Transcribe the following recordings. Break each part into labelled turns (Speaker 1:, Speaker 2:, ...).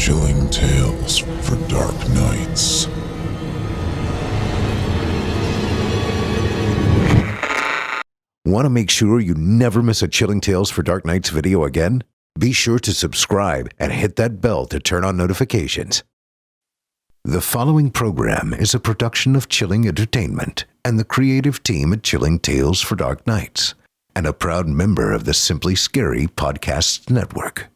Speaker 1: Chilling tales for dark nights.
Speaker 2: Want to make sure you never miss a Chilling Tales for Dark Nights video again? Be sure to subscribe and hit that bell to turn on notifications. The following program is a production of Chilling Entertainment and the creative team at Chilling Tales for Dark Nights, and a proud member of the Simply Scary Podcasts Network.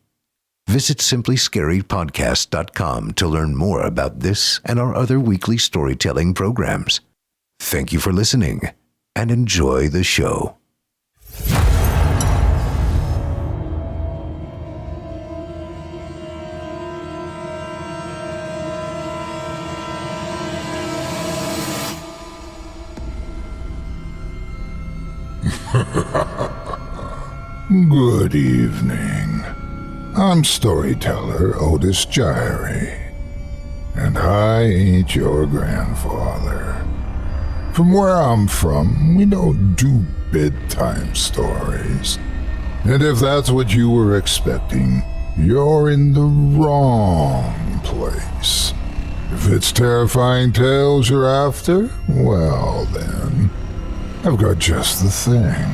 Speaker 2: Visit simplyscarypodcast.com to learn more about this and our other weekly storytelling programs. Thank you for listening and enjoy the show.
Speaker 3: Good evening. I'm storyteller Otis Jiry, and I ain't your grandfather. From where I'm from, we don't do bedtime stories. And if that's what you were expecting, you're in the wrong place. If it's terrifying tales you're after, well then, I've got just the thing.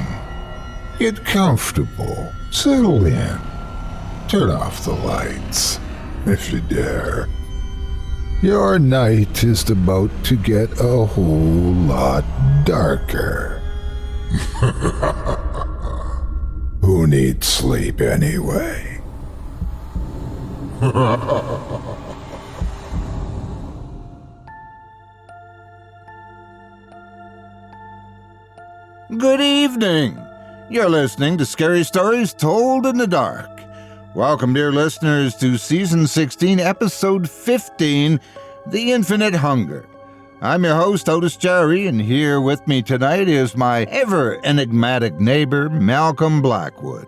Speaker 3: Get comfortable, settle in, turn off the lights, if you dare. Your night is about to get a whole lot darker. Who needs sleep anyway?
Speaker 4: Good evening. You're listening to Scary Stories Told in the Dark. Welcome, dear listeners, to Season 16, Episode 15, The Infinite Hunger. I'm your host, Otis Jiry, and here with me tonight is my ever-enigmatic neighbor, Malcolm Blackwood.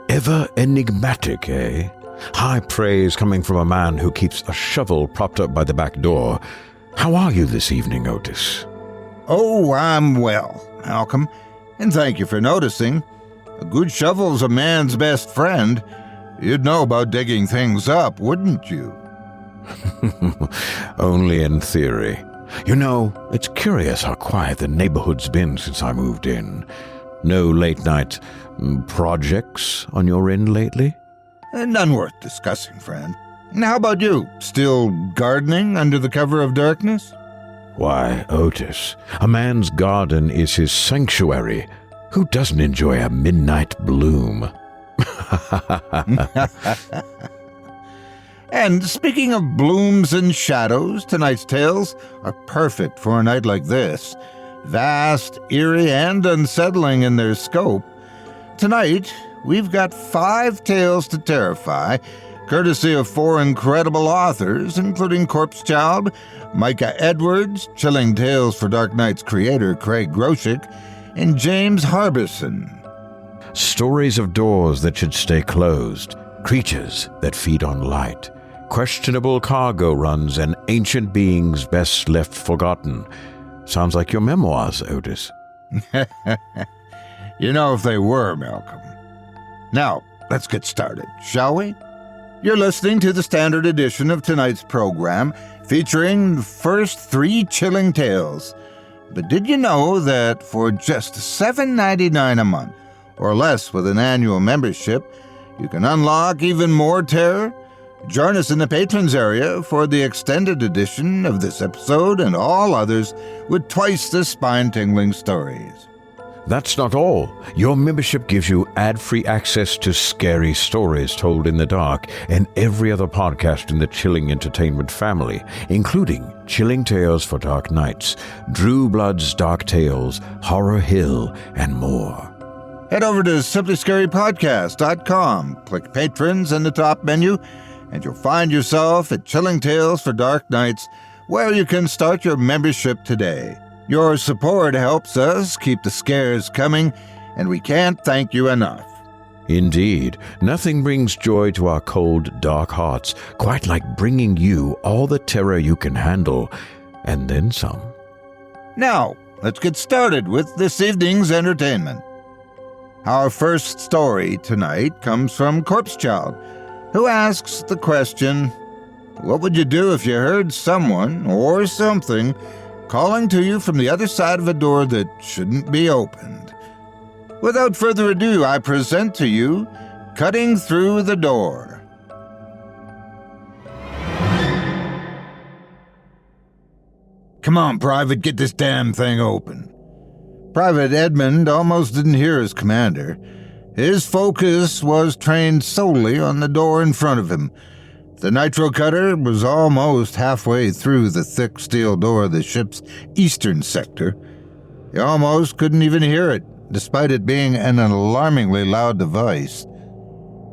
Speaker 5: Ever enigmatic, eh? High praise coming from a man who keeps a shovel propped up by the back door. How are you this evening, Otis?
Speaker 4: Oh, I'm well, Malcolm, and thank you for noticing. A good shovel's a man's best friend. You'd know about digging things up, wouldn't you?
Speaker 5: Only in theory. You know, it's curious how quiet the neighborhood's been since I moved in. No late-night projects on your end lately?
Speaker 4: None worth discussing, friend. How about you? Still gardening under the cover of darkness?
Speaker 5: Why, Otis, a man's garden is his sanctuary. Who doesn't enjoy a midnight bloom?
Speaker 4: And speaking of blooms and shadows, tonight's tales are perfect for a night like this. Vast, eerie, and unsettling in their scope. Tonight, we've got 5 tales to terrify, courtesy of 4 incredible authors, including Corpse Child, Micah Edwards, Chilling Tales for Dark Nights creator Craig Groshek, and James Harbison.
Speaker 5: Stories of doors that should stay closed, creatures that feed on light, questionable cargo runs, and ancient beings best left forgotten. Sounds like your memoirs, Otis.
Speaker 4: You know if they were, Malcolm. Now, let's get started, shall we? You're listening to the standard edition of tonight's program, featuring the first 3 chilling tales. But did you know that for just $7.99 a month, or less with an annual membership, you can unlock even more terror? Join us in the patrons area for the extended edition of this episode and all others with twice the spine-tingling stories.
Speaker 5: That's not all. Your membership gives you ad-free access to Scary Stories Told in the Dark and every other podcast in the Chilling Entertainment family, including Chilling Tales for Dark Nights, Drew Blood's Dark Tales, Horror Hill, and more.
Speaker 4: Head over to simplyscarypodcast.com, click Patrons in the top menu, and you'll find yourself at Chilling Tales for Dark Nights, where you can start your membership today. Your support helps us keep the scares coming, and we can't thank you enough.
Speaker 5: Indeed, nothing brings joy to our cold, dark hearts quite like bringing you all the terror you can handle, and then some.
Speaker 4: Now, let's get started with this evening's entertainment. Our first story tonight comes from Corpse Child, who asks the question, What would you do if you heard someone or something calling to you from the other side of a door that shouldn't be opened? Without further ado, I present to you Cutting Through the Door. Come on, Private, get this damn thing open. Private Edmund almost didn't hear his commander. His focus was trained solely on the door in front of him. The nitro cutter was almost halfway through the thick steel door of the ship's eastern sector. He almost couldn't even hear it, despite it being an alarmingly loud device.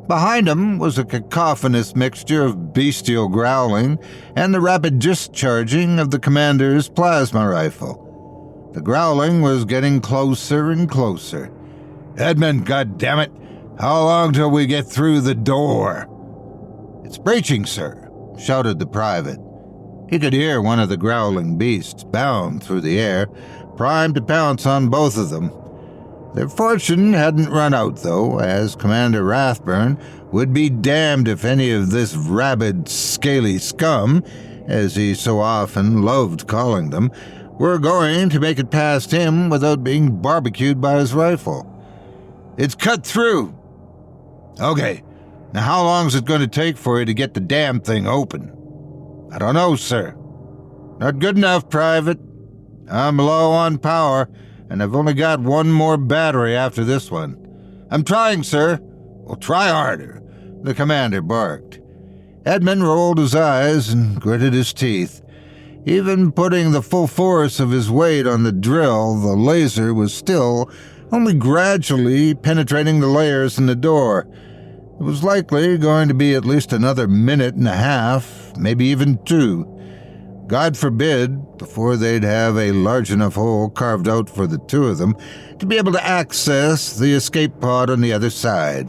Speaker 4: Behind him was a cacophonous mixture of bestial growling and the rapid discharging of the commander's plasma rifle. The growling was getting closer and closer. "Edmund, goddammit! How long till we get through the door?" "It's breaching, sir," shouted the private. He could hear one of the growling beasts bound through the air, primed to pounce on both of them. Their fortune hadn't run out, though, as Commander Rathburn would be damned if any of this rabid, scaly scum, as he so often loved calling them, were going to make it past him without being barbecued by his rifle. "It's cut through." "Okay. Now how long is it going to take for you to get the damn thing open?" "I don't know, sir." "Not good enough, Private. I'm low on power, and I've only got one more battery after this one." "I'm trying, sir." "Well, try harder," the commander barked. Edmund rolled his eyes and gritted his teeth. Even putting the full force of his weight on the drill, the laser was still only gradually penetrating the layers in the door. It was likely going to be at least another minute and a half, maybe even 2. God forbid, before they'd have a large enough hole carved out for the 2 of them to be able to access the escape pod on the other side.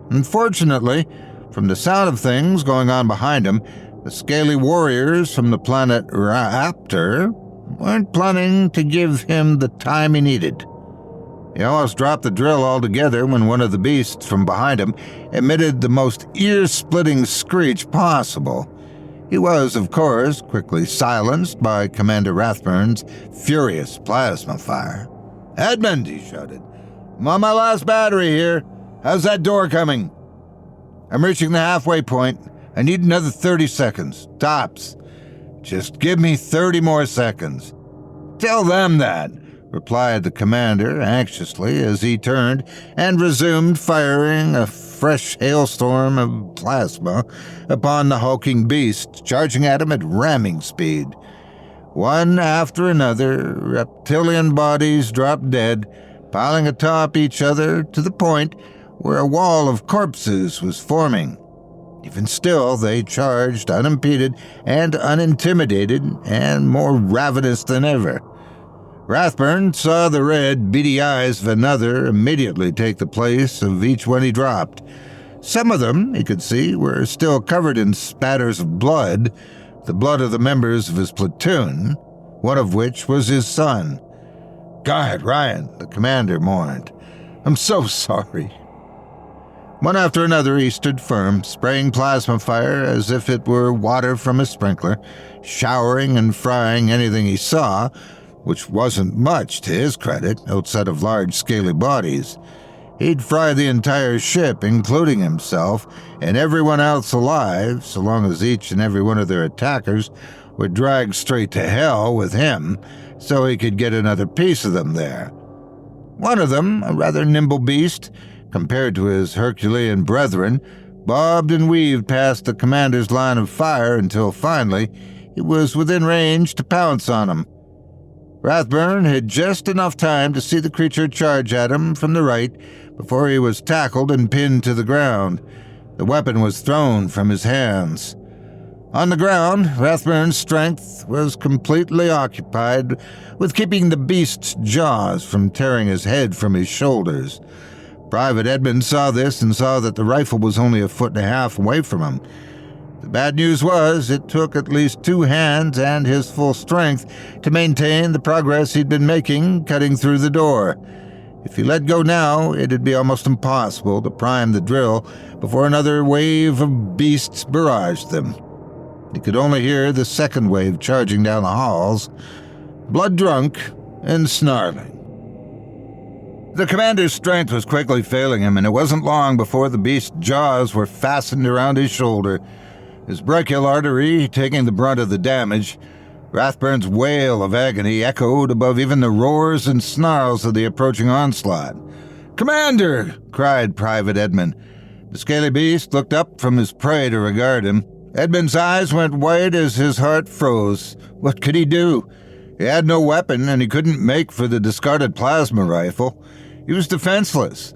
Speaker 4: Unfortunately, from the sound of things going on behind him, the scaly warriors from the planet Raptor weren't planning to give him the time he needed. He almost dropped the drill altogether when one of the beasts from behind him emitted the most ear-splitting screech possible. He was, of course, quickly silenced by Commander Rathburn's furious plasma fire. "Edmund," he shouted, "I'm on my last battery here. How's that door coming?" "I'm reaching the halfway point. I need another 30 seconds. Tops. Just give me 30 more seconds." "Tell them that," replied the commander anxiously as he turned and resumed firing a fresh hailstorm of plasma upon the hulking beast, charging at him at ramming speed. One after another, reptilian bodies dropped dead, piling atop each other to the point where a wall of corpses was forming. Even still, they charged unimpeded and unintimidated and more ravenous than ever. Rathburn saw the red, beady eyes of another immediately take the place of each one he dropped. Some of them, he could see, were still covered in spatters of blood, the blood of the members of his platoon, one of which was his son. "God, Ryan," the commander mourned. "I'm so sorry." One after another he stood firm, spraying plasma fire as if it were water from a sprinkler, showering and frying anything he saw, which wasn't much to his credit outside of large, scaly bodies. He'd fry the entire ship, including himself, and everyone else alive, so long as each and every one of their attackers were dragged straight to hell with him, so he could get another piece of them there. One of them, a rather nimble beast, compared to his Herculean brethren, bobbed and weaved past the commander's line of fire until finally he was within range to pounce on him. Rathburn had just enough time to see the creature charge at him from the right before he was tackled and pinned to the ground. The weapon was thrown from his hands. On the ground, Rathburn's strength was completely occupied with keeping the beast's jaws from tearing his head from his shoulders. Private Edmund saw this and saw that the rifle was only 1.5 feet away from him. The bad news was it took at least 2 hands and his full strength to maintain the progress he'd been making cutting through the door. If he let go now, it'd be almost impossible to prime the drill before another wave of beasts barraged them. He could only hear the second wave charging down the halls, blood-drunk and snarling. The commander's strength was quickly failing him, and it wasn't long before the beast's jaws were fastened around his shoulder. His brachial artery taking the brunt of the damage, Rathburn's wail of agony echoed above even the roars and snarls of the approaching onslaught. "Commander!" cried Private Edmund. The scaly beast looked up from his prey to regard him. Edmund's eyes went white as his heart froze. What could he do? He had no weapon, and he couldn't make for the discarded plasma rifle. He was defenseless.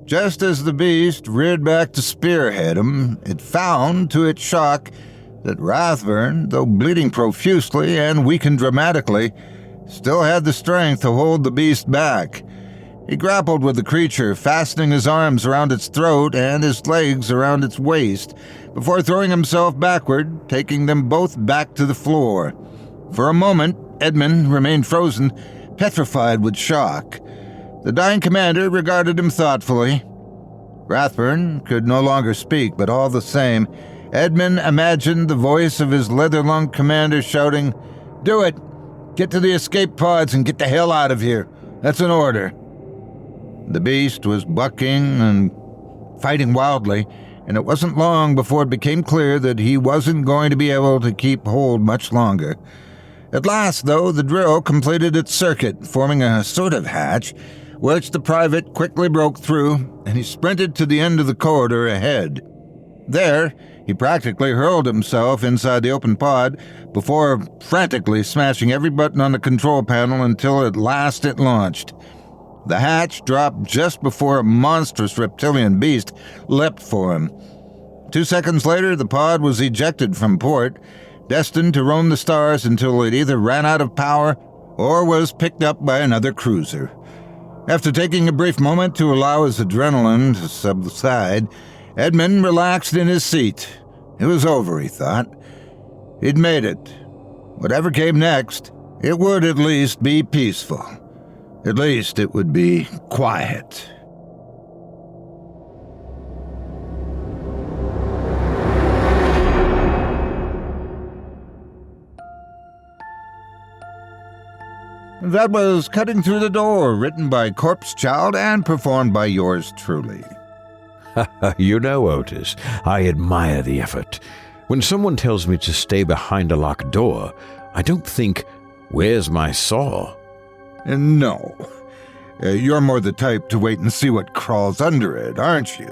Speaker 4: Just as the beast reared back to spearhead him, it found, to its shock, that Rathburn, though bleeding profusely and weakened dramatically, still had the strength to hold the beast back. He grappled with the creature, fastening his arms around its throat and his legs around its waist, before throwing himself backward, taking them both back to the floor. For a moment, Edmund remained frozen, petrified with shock. The dying commander regarded him thoughtfully. Rathburn could no longer speak, but all the same, Edmund imagined the voice of his leather-lunged commander shouting, "Do it! Get to the escape pods and get the hell out of here. That's an order." The beast was bucking and fighting wildly, and it wasn't long before it became clear that he wasn't going to be able to keep hold much longer. At last, though, the drill completed its circuit, forming a sort of hatch, which the private quickly broke through, and he sprinted to the end of the corridor ahead. There, he practically hurled himself inside the open pod before frantically smashing every button on the control panel until at last it launched. The hatch dropped just before a monstrous reptilian beast leapt for him. 2 seconds later, the pod was ejected from port, destined to roam the stars until it either ran out of power or was picked up by another cruiser. After taking a brief moment to allow his adrenaline to subside, Edmund relaxed in his seat. It was over, he thought. He'd made it. Whatever came next, it would at least be peaceful. At least it would be quiet. That was Cutting Through the Door, written by Corpse Child and performed by yours truly.
Speaker 5: You know, Otis, I admire the effort. When someone tells me to stay behind a locked door, I don't think, "Where's my saw?"
Speaker 4: No. You're more the type to wait and see what crawls under it, aren't you?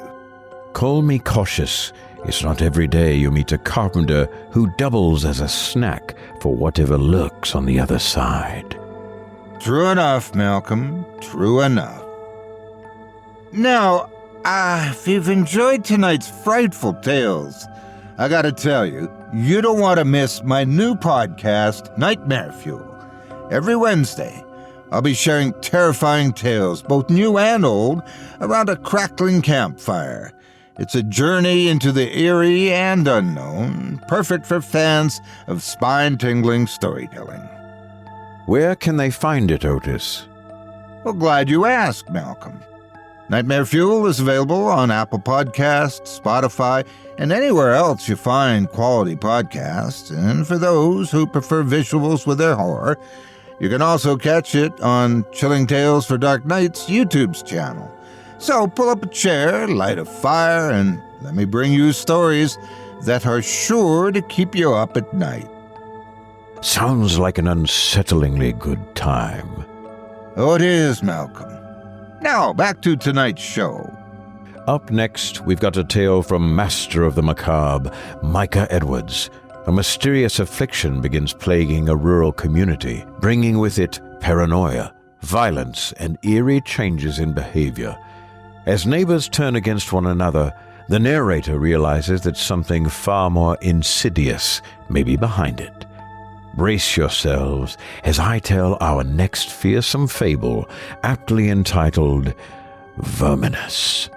Speaker 5: Call me cautious. It's not every day you meet a carpenter who doubles as a snack for whatever lurks on the other side.
Speaker 4: True enough, Malcolm. True enough. Now, if you've enjoyed tonight's frightful tales, I gotta tell you, you don't want to miss my new podcast, Nightmare Fuel. Every Wednesday, I'll be sharing terrifying tales, both new and old, around a crackling campfire. It's a journey into the eerie and unknown, perfect for fans of spine-tingling storytelling.
Speaker 5: Where can they find it, Otis?
Speaker 4: Well, glad you asked, Malcolm. Nightmare Fuel is available on Apple Podcasts, Spotify, and anywhere else you find quality podcasts. And for those who prefer visuals with their horror, you can also catch it on Chilling Tales for Dark Nights YouTube's channel. So pull up a chair, light a fire, and let me bring you stories that are sure to keep you up at night.
Speaker 5: Sounds like an unsettlingly good time.
Speaker 4: Oh, it is, Malcolm. Now, back to tonight's show.
Speaker 5: Up next, we've got a tale from Master of the Macabre, Micah Edwards. A mysterious affliction begins plaguing a rural community, bringing with it paranoia, violence, and eerie changes in behavior. As neighbors turn against one another, the narrator realizes that something far more insidious may be behind it. Brace yourselves as I tell our next fearsome fable, aptly entitled Verminous.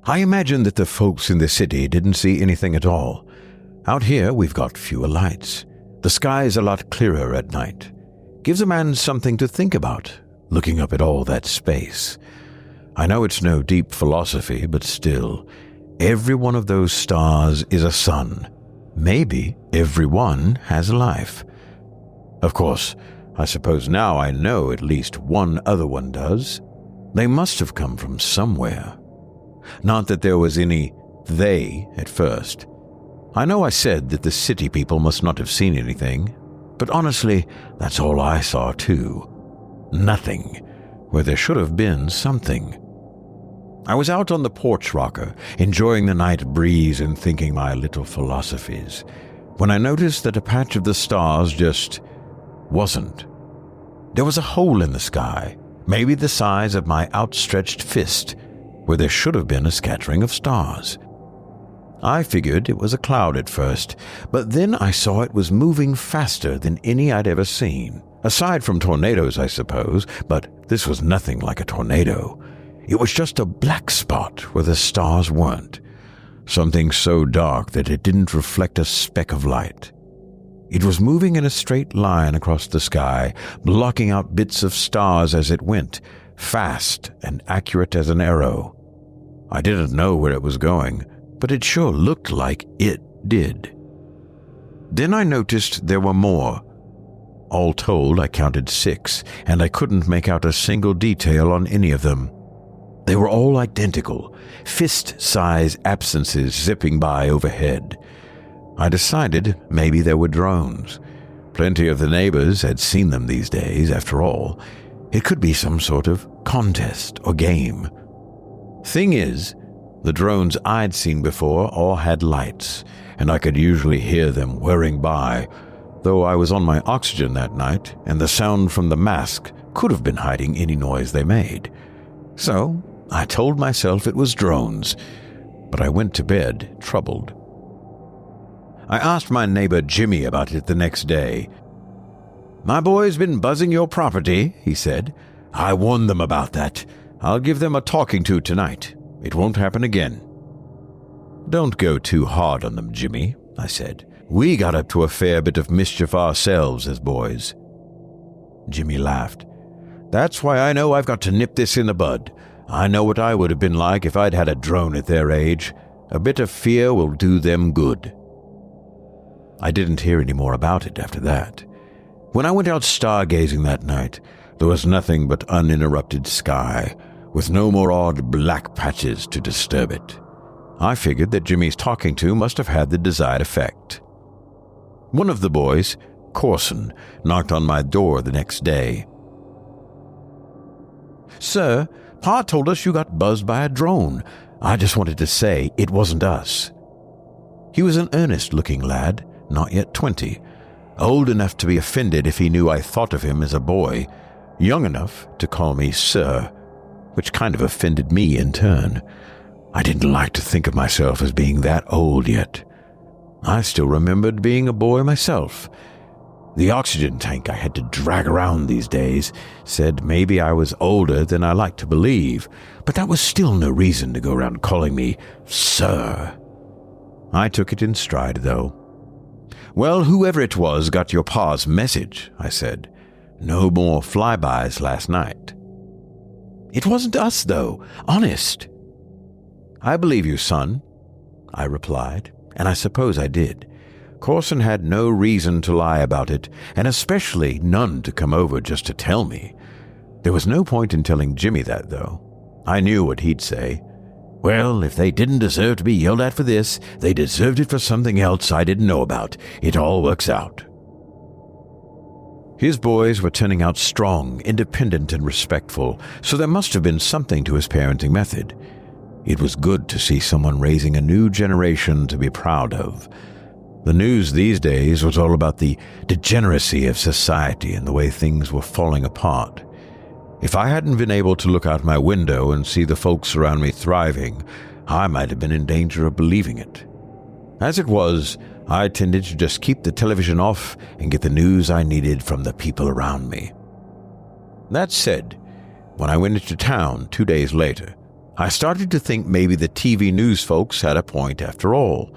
Speaker 5: I imagine that the folks in the city didn't see anything at all. Out here, we've got fewer lights. The sky's a lot clearer at night. Gives a man something to think about, looking up at all that space. I know it's no deep philosophy, but still, every one of those stars is a sun. Maybe every one has life. Of course, I suppose now I know at least one other one does. They must have come from somewhere. Not that there was any they at first. I know I said that the city people must not have seen anything, but honestly, that's all I saw too. Nothing, where there should have been something. I was out on the porch rocker, enjoying the night breeze and thinking my little philosophies, when I noticed that a patch of the stars just wasn't. There was a hole in the sky, maybe the size of my outstretched fist, where there should have been a scattering of stars. I figured it was a cloud at first, but then I saw it was moving faster than any I'd ever seen. Aside from tornadoes, I suppose, but this was nothing like a tornado. It was just a black spot where the stars weren't. Something so dark that it didn't reflect a speck of light. It was moving in a straight line across the sky, blocking out bits of stars as it went, fast and accurate as an arrow. I didn't know where it was going, but it sure looked like it did. Then I noticed there were more. All told, I counted 6, and I couldn't make out a single detail on any of them. They were all identical, fist-size absences zipping by overhead. I decided maybe they were drones. Plenty of the neighbors had seen them these days, after all. It could be some sort of contest or game. Thing is, the drones I'd seen before all had lights, and I could usually hear them whirring by, though I was on my oxygen that night, and the sound from the mask could have been hiding any noise they made. So I told myself it was drones, but I went to bed troubled. I asked my neighbor Jimmy about it the next day. "My boy's been buzzing your property," he said. "I warned them about that. I'll give them a talking to tonight. It won't happen again." "Don't go too hard on them, Jimmy," I said. "We got up to a fair bit of mischief ourselves as boys." Jimmy laughed. "That's why I know I've got to nip this in the bud. I know what I would have been like if I'd had a drone at their age. A bit of fear will do them good." I didn't hear any more about it after that. When I went out stargazing that night, there was nothing but uninterrupted sky, with no more odd black patches to disturb it. I figured that Jimmy's talking to must have had the desired effect. One of the boys, Corson, knocked on my door the next day. "Sir, Pa told us you got buzzed by a drone. I just wanted to say it wasn't us." He was an earnest-looking lad, not yet 20, old enough to be offended if he knew I thought of him as a boy, young enough to call me sir, which kind of offended me in turn. I didn't like to think of myself as being that old yet. I still remembered being a boy myself. The oxygen tank I had to drag around these days said maybe I was older than I liked to believe, but that was still no reason to go around calling me sir. I took it in stride, though. "Well, whoever it was got your pa's message," I said. "No more flybys last night." "It wasn't us, though. Honest." "I believe you, son," I replied, and I suppose I did. Corson had no reason to lie about it, and especially none to come over just to tell me. There was no point in telling Jimmy that, though. I knew what he'd say. "Well, if they didn't deserve to be yelled at for this, they deserved it for something else I didn't know about. It all works out." His boys were turning out strong, independent, and respectful, so there must have been something to his parenting method. It was good to see someone raising a new generation to be proud of. The news these days was all about the degeneracy of society and the way things were falling apart. If I hadn't been able to look out my window and see the folks around me thriving, I might have been in danger of believing it. As it was, I tended to just keep the television off and get the news I needed from the people around me. That said, when I went into town 2 days later, I started to think maybe the TV news folks had a point after all.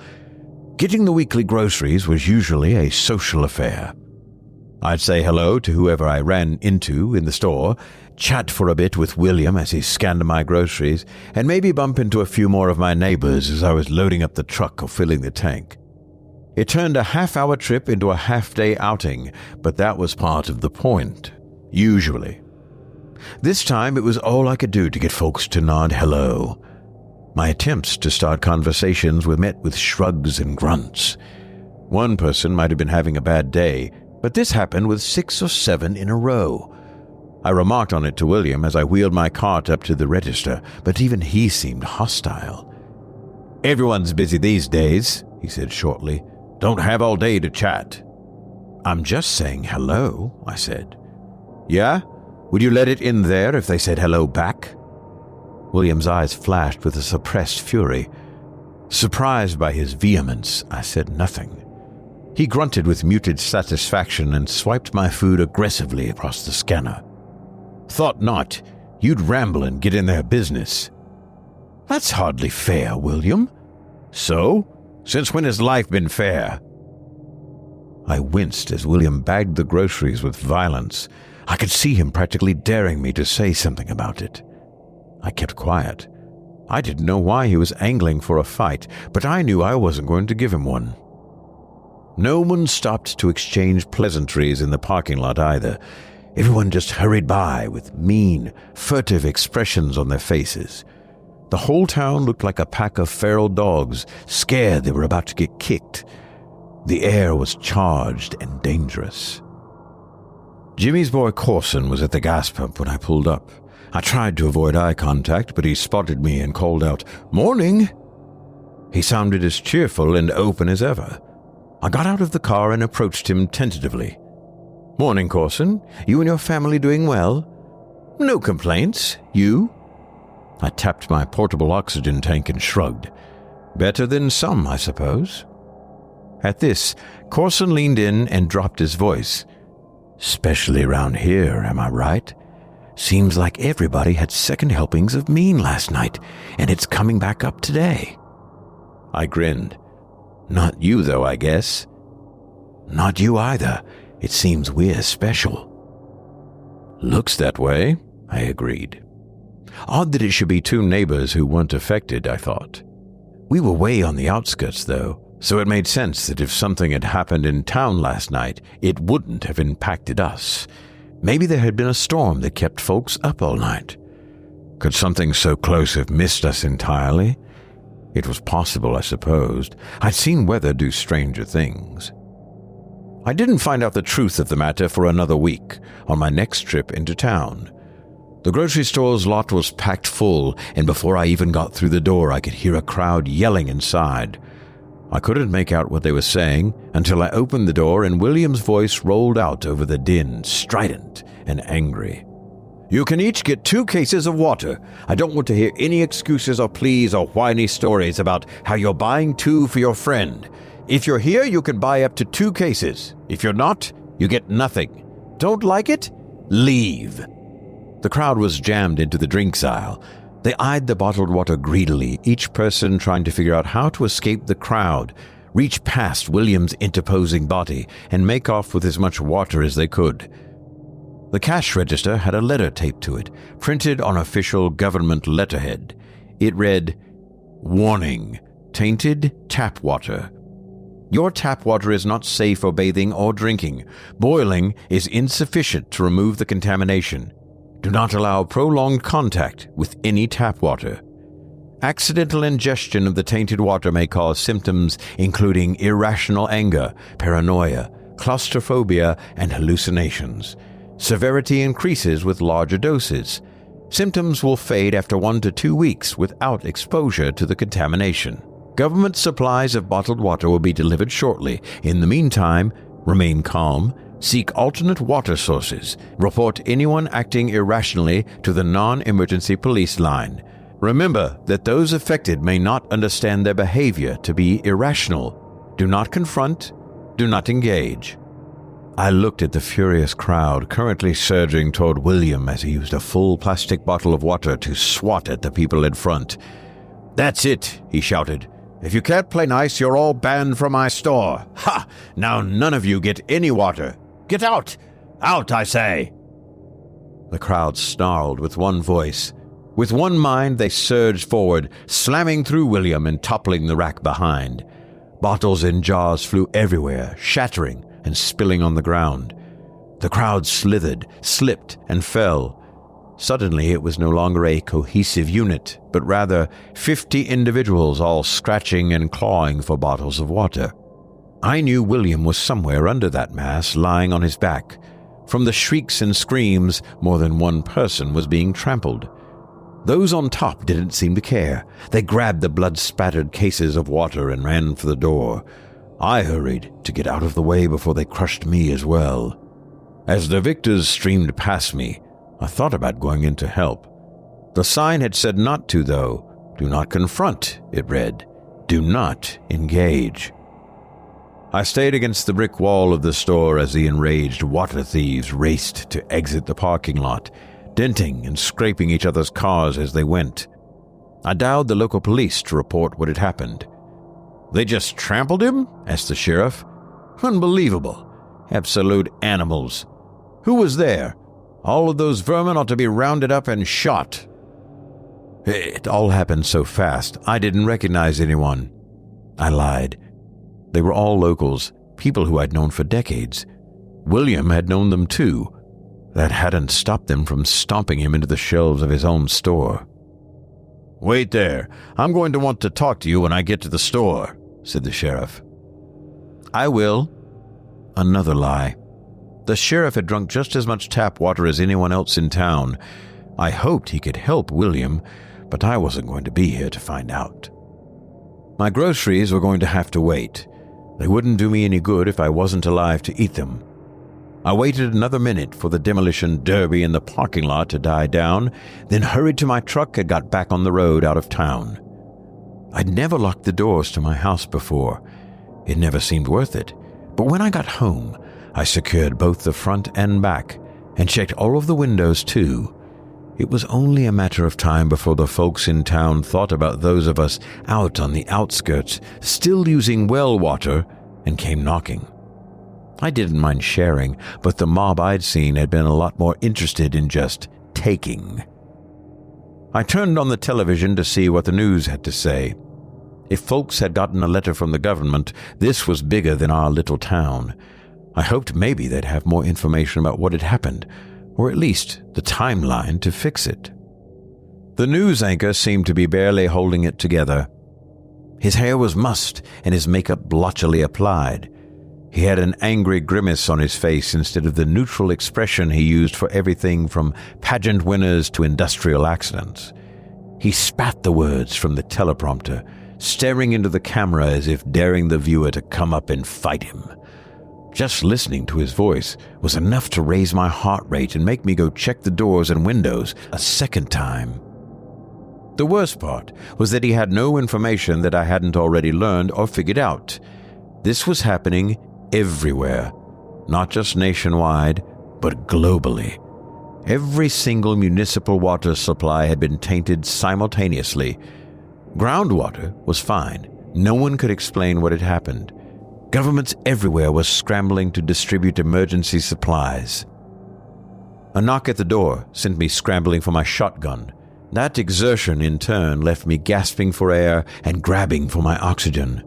Speaker 5: Getting the weekly groceries was usually a social affair. I'd say hello to whoever I ran into in the store, chat for a bit with William as he scanned my groceries, and maybe bump into a few more of my neighbors as I was loading up the truck or filling the tank. It turned a half-hour trip into a half-day outing, but that was part of the point, usually. This time it was all I could do to get folks to nod hello. My attempts to start conversations were met with shrugs and grunts. One person might have been having a bad day, but this happened with 6 or 7 in a row. I remarked on it to William as I wheeled my cart up to the register, but even he seemed hostile. "Everyone's busy these days," he said shortly. "Don't have all day to chat." "I'm just saying hello," I said. "Yeah? Would you let it in there if they said hello back?" William's eyes flashed with a suppressed fury. Surprised by his vehemence, I said nothing. He grunted with muted satisfaction and swiped my food aggressively across the scanner. "Thought not. You'd ramble and get in their business." "That's hardly fair, William." "So? Since when has life been fair?" I winced as William bagged the groceries with violence. I could see him practically daring me to say something about it. I kept quiet. I didn't know why he was angling for a fight, but I knew I wasn't going to give him one. No one stopped to exchange pleasantries in the parking lot either. Everyone just hurried by with mean, furtive expressions on their faces. The whole town looked like a pack of feral dogs, scared they were about to get kicked. The air was charged and dangerous. Jimmy's boy Corson was at the gas pump when I pulled up. I tried to avoid eye contact, but he spotted me and called out, "Morning!" He sounded as cheerful and open as ever. I got out of the car and approached him tentatively. "Morning, Corson. You and your family doing well?" "No complaints. You?" I tapped my portable oxygen tank and shrugged. "Better than some, I suppose." At this, Corson leaned in and dropped his voice. "Especially around here, am I right? Seems like everybody had second helpings of mean last night, and it's coming back up today." I grinned. "Not you, though, I guess." "Not you either. It seems we're special." "Looks that way," I agreed. Odd that it should be 2 neighbors who weren't affected, I thought. We were way on the outskirts, though, so it made sense that if something had happened in town last night, it wouldn't have impacted us. Maybe there had been a storm that kept folks up all night. Could something so close have missed us entirely? It was possible, I supposed. I'd seen weather do stranger things. I didn't find out the truth of the matter for another week, on my next trip into town. The grocery store's lot was packed full, and before I even got through the door, I could hear a crowd yelling inside. I couldn't make out what they were saying until I opened the door and William's voice rolled out over the din, strident and angry. "You can each get 2 cases of water. I don't want to hear any excuses or pleas or whiny stories about how you're buying 2 for your friend. If you're here, you can buy up to 2 cases. If you're not, you get nothing. Don't like it? Leave." The crowd was jammed into the drinks aisle. They eyed the bottled water greedily, each person trying to figure out how to escape the crowd, reach past William's interposing body, and make off with as much water as they could. The cash register had a letter taped to it, printed on official government letterhead. It read, "Warning, tainted tap water. Your tap water is not safe for bathing or drinking. Boiling is insufficient to remove the contamination. Do not allow prolonged contact with any tap water. Accidental ingestion of the tainted water may cause symptoms including irrational anger, paranoia, claustrophobia, and hallucinations. Severity increases with larger doses. Symptoms will fade after 1 to 2 weeks without exposure to the contamination. Government supplies of bottled water will be delivered shortly. In the meantime, remain calm. Seek alternate water sources. Report anyone acting irrationally to the non-emergency police line. Remember that those affected may not understand their behavior to be irrational. Do not confront. Do not engage." I looked at the furious crowd currently surging toward William as he used a full plastic bottle of water to swat at the people in front. "That's it," he shouted. "If you can't play nice, you're all banned from my store. Ha! Now none of you get any water. Get out! Out, I say!" The crowd snarled with one voice. With one mind, they surged forward, slamming through William and toppling the rack behind. Bottles and jars flew everywhere, shattering and spilling on the ground. The crowd slithered, slipped, and fell. Suddenly, it was no longer a cohesive unit, but rather 50 individuals all scratching and clawing for bottles of water. I knew William was somewhere under that mass, lying on his back. From the shrieks and screams, more than one person was being trampled. Those on top didn't seem to care. They grabbed the blood-spattered cases of water and ran for the door. I hurried to get out of the way before they crushed me as well. As the victors streamed past me, I thought about going in to help. The sign had said not to, though. Do not confront, it read. Do not engage. I stayed against the brick wall of the store as the enraged water thieves raced to exit the parking lot, denting and scraping each other's cars as they went. I dialed the local police to report what had happened. "They just trampled him?" asked the sheriff. "Unbelievable. Absolute animals. Who was there? All of those vermin ought to be rounded up and shot." It all happened so fast, I didn't recognize anyone. I lied. They were all locals, people who I'd known for decades. William had known them too. That hadn't stopped them from stomping him into the shelves of his own store. "Wait there. I'm going to want to talk to you when I get to the store," said the sheriff. "I will." Another lie. The sheriff had drunk just as much tap water as anyone else in town. I hoped he could help William, but I wasn't going to be here to find out. My groceries were going to have to wait. They wouldn't do me any good if I wasn't alive to eat them. I waited another minute for the demolition derby in the parking lot to die down, then hurried to my truck and got back on the road out of town. I'd never locked the doors to my house before. It never seemed worth it. But when I got home, I secured both the front and back and checked all of the windows too. It was only a matter of time before the folks in town thought about those of us out on the outskirts, still using well water, and came knocking. I didn't mind sharing, but the mob I'd seen had been a lot more interested in just taking. I turned on the television to see what the news had to say. If folks had gotten a letter from the government, this was bigger than our little town. I hoped maybe they'd have more information about what had happened, or at least the timeline to fix it. The news anchor seemed to be barely holding it together. His hair was mussed and his makeup blotchily applied. He had an angry grimace on his face instead of the neutral expression he used for everything from pageant winners to industrial accidents. He spat the words from the teleprompter, staring into the camera as if daring the viewer to come up and fight him. Just listening to his voice was enough to raise my heart rate and make me go check the doors and windows a second time. The worst part was that he had no information that I hadn't already learned or figured out. This was happening everywhere, not just nationwide, but globally. Every single municipal water supply had been tainted simultaneously. Groundwater was fine. No one could explain what had happened. Governments everywhere were scrambling to distribute emergency supplies. A knock at the door sent me scrambling for my shotgun. That exertion, in turn, left me gasping for air and grabbing for my oxygen.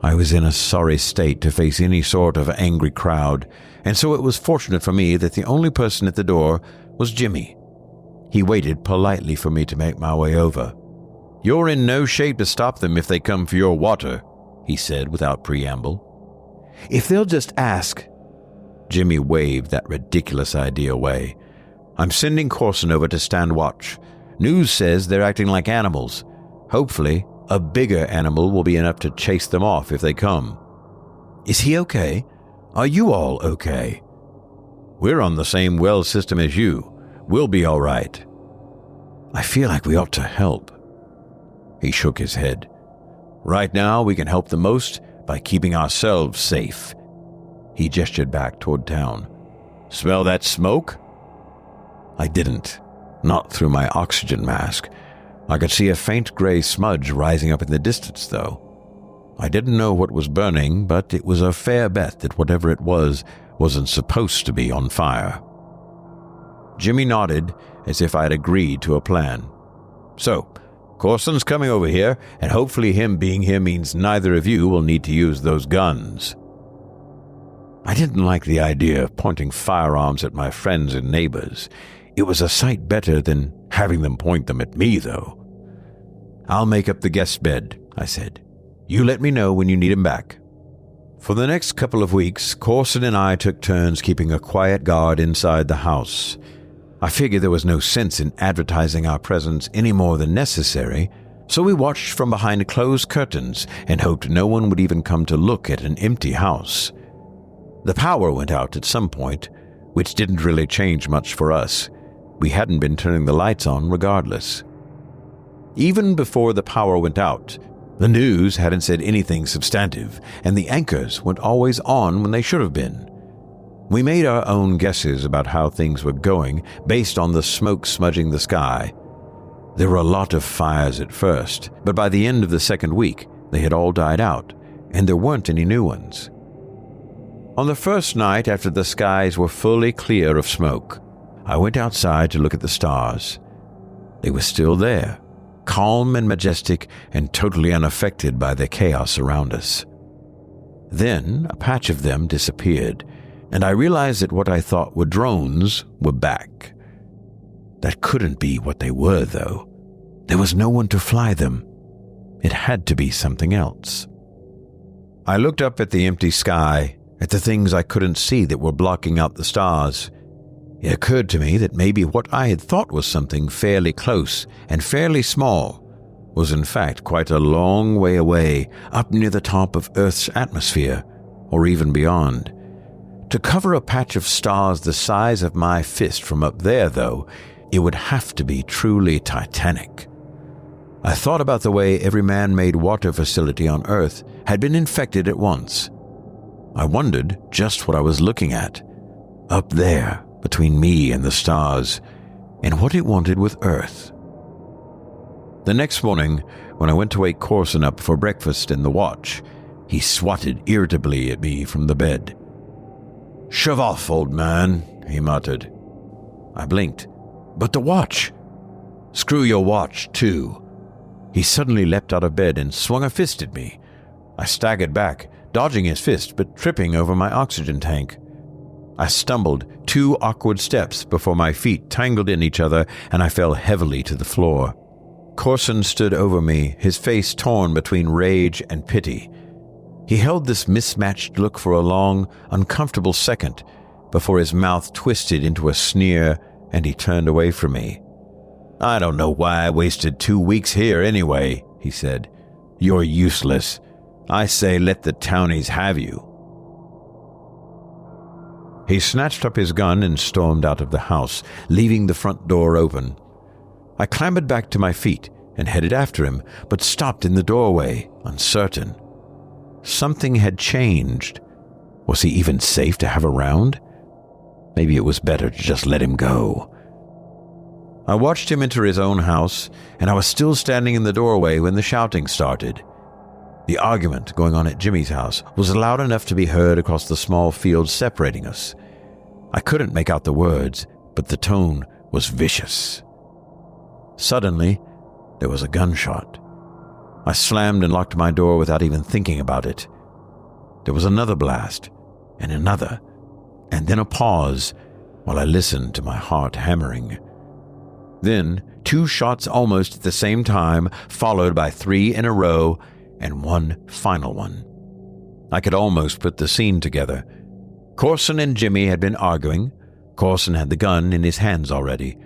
Speaker 5: I was in a sorry state to face any sort of angry crowd, and so it was fortunate for me that the only person at the door was Jimmy. He waited politely for me to make my way over. "You're in no shape to stop them if they come for your water," he said without preamble. "If they'll just ask..." Jimmy waved that ridiculous idea away. "I'm sending Corson over to stand watch. News says they're acting like animals. Hopefully, a bigger animal will be enough to chase them off if they come." "Is he okay? Are you all okay?" "We're on the same well system as you. We'll be all right." "I feel like we ought to help." He shook his head. "Right now, we can help the most by keeping ourselves safe." He gestured back toward town. "Smell that smoke?" I didn't. Not through my oxygen mask. I could see a faint gray smudge rising up in the distance, though. I didn't know what was burning, but it was a fair bet that whatever it was wasn't supposed to be on fire. Jimmy nodded as if I had agreed to a plan. So, Corson's coming over here, and hopefully him being here means neither of you will need to use those guns. I didn't like the idea of pointing firearms at my friends and neighbors. It was a sight better than having them point them at me, though. I'll make up the guest bed, I said. You let me know when you need him back. For the next couple of weeks, Corson and I took turns keeping a quiet guard inside the house. I figured there was no sense in advertising our presence any more than necessary, so we watched from behind closed curtains and hoped no one would even come to look at an empty house. The power went out at some point, which didn't really change much for us. We hadn't been turning the lights on regardless. Even before the power went out, the news hadn't said anything substantive, and the anchors weren't always on when they should have been. We made our own guesses about how things were going based on the smoke smudging the sky. There were a lot of fires at first, but by the end of the second week, they had all died out, and there weren't any new ones. On the first night after the skies were fully clear of smoke, I went outside to look at the stars. They were still there, calm and majestic and totally unaffected by the chaos around us. Then a patch of them disappeared, and I realized that what I thought were drones were back. That couldn't be what they were, though. There was no one to fly them. It had to be something else. I looked up at the empty sky, at the things I couldn't see that were blocking out the stars. It occurred to me that maybe what I had thought was something fairly close and fairly small was in fact quite a long way away, up near the top of Earth's atmosphere, or even beyond. To cover a patch of stars the size of my fist from up there, though, it would have to be truly titanic. I thought about the way every man-made water facility on Earth had been infected at once. I wondered just what I was looking at, up there between me and the stars, and what it wanted with Earth. The next morning, when I went to wake Corson up for breakfast in the watch, he swatted irritably at me from the bed. "Shove off, old man," he muttered. I blinked. "But the watch!" "Screw your watch, too." He suddenly leapt out of bed and swung a fist at me. I staggered back, dodging his fist but tripping over my oxygen tank. I stumbled 2 awkward steps before my feet tangled in each other and I fell heavily to the floor. Corson stood over me, his face torn between rage and pity. He held this mismatched look for a long, uncomfortable second before his mouth twisted into a sneer and he turned away from me. "I don't know why I wasted 2 weeks here anyway," he said. "You're useless. I say let the townies have you." He snatched up his gun and stormed out of the house, leaving the front door open. I clambered back to my feet and headed after him, but stopped in the doorway, uncertain. Something had changed. Was he even safe to have around? Maybe it was better to just let him go. I watched him enter his own house, and I was still standing in the doorway when the shouting started. The argument going on at Jimmy's house was loud enough to be heard across the small field separating us. I couldn't make out the words, but the tone was vicious. Suddenly, there was a gunshot. I slammed and locked my door without even thinking about it. There was another blast, and another, and then a pause while I listened to my heart hammering. Then 2 shots almost at the same time, followed by 3 in a row, and 1 final one. I could almost put the scene together. Corson and Jimmy had been arguing. Corson had the gun in his hands already.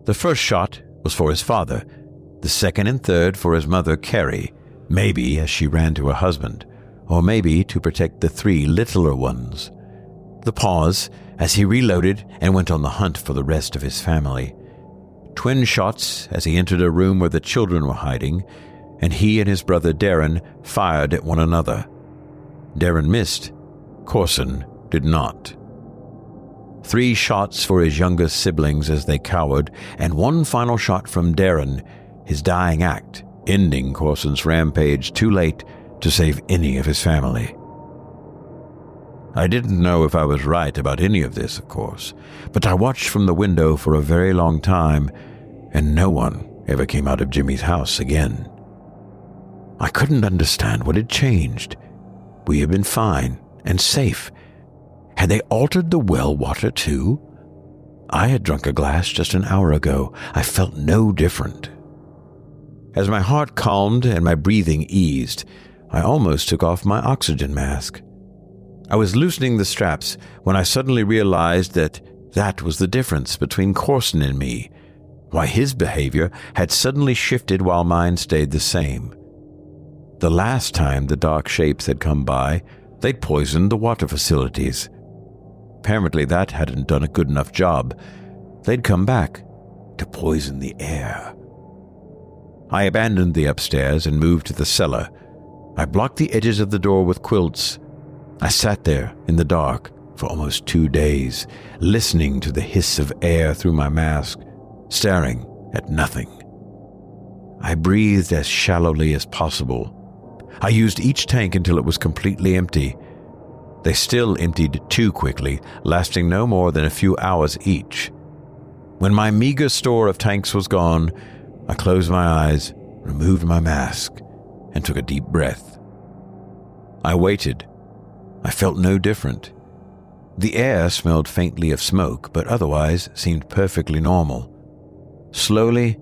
Speaker 5: The first shot was for his father, the second and third for his mother, Carrie, maybe as she ran to her husband, or maybe to protect the 3 littler ones. The pause as he reloaded and went on the hunt for the rest of his family. Twin shots as he entered a room where the children were hiding, and he and his brother Darren fired at one another. Darren missed. Corson did not. 3 shots for his youngest siblings as they cowered, and 1 final shot from Darren, his dying act, ending Corson's rampage too late to save any of his family. I didn't know if I was right about any of this, of course, but I watched from the window for a very long time, and no one ever came out of Jimmy's house again. I couldn't understand what had changed. We had been fine and safe. Had they altered the well water too? I had drunk a glass just an hour ago. I felt no different. As my heart calmed and my breathing eased, I almost took off my oxygen mask. I was loosening the straps when I suddenly realized that was the difference between Corson and me, why his behavior had suddenly shifted while mine stayed the same. The last time the dark shapes had come by, they'd poisoned the water facilities. Apparently that hadn't done a good enough job. They'd come back to poison the air. I abandoned the upstairs and moved to the cellar. I blocked the edges of the door with quilts. I sat there in the dark for almost 2 days, listening to the hiss of air through my mask, staring at nothing. I breathed as shallowly as possible. I used each tank until it was completely empty. They still emptied too quickly, lasting no more than a few hours each. When my meager store of tanks was gone, I closed my eyes, removed my mask, and took a deep breath. I waited. I felt no different. The air smelled faintly of smoke, but otherwise seemed perfectly normal. Slowly,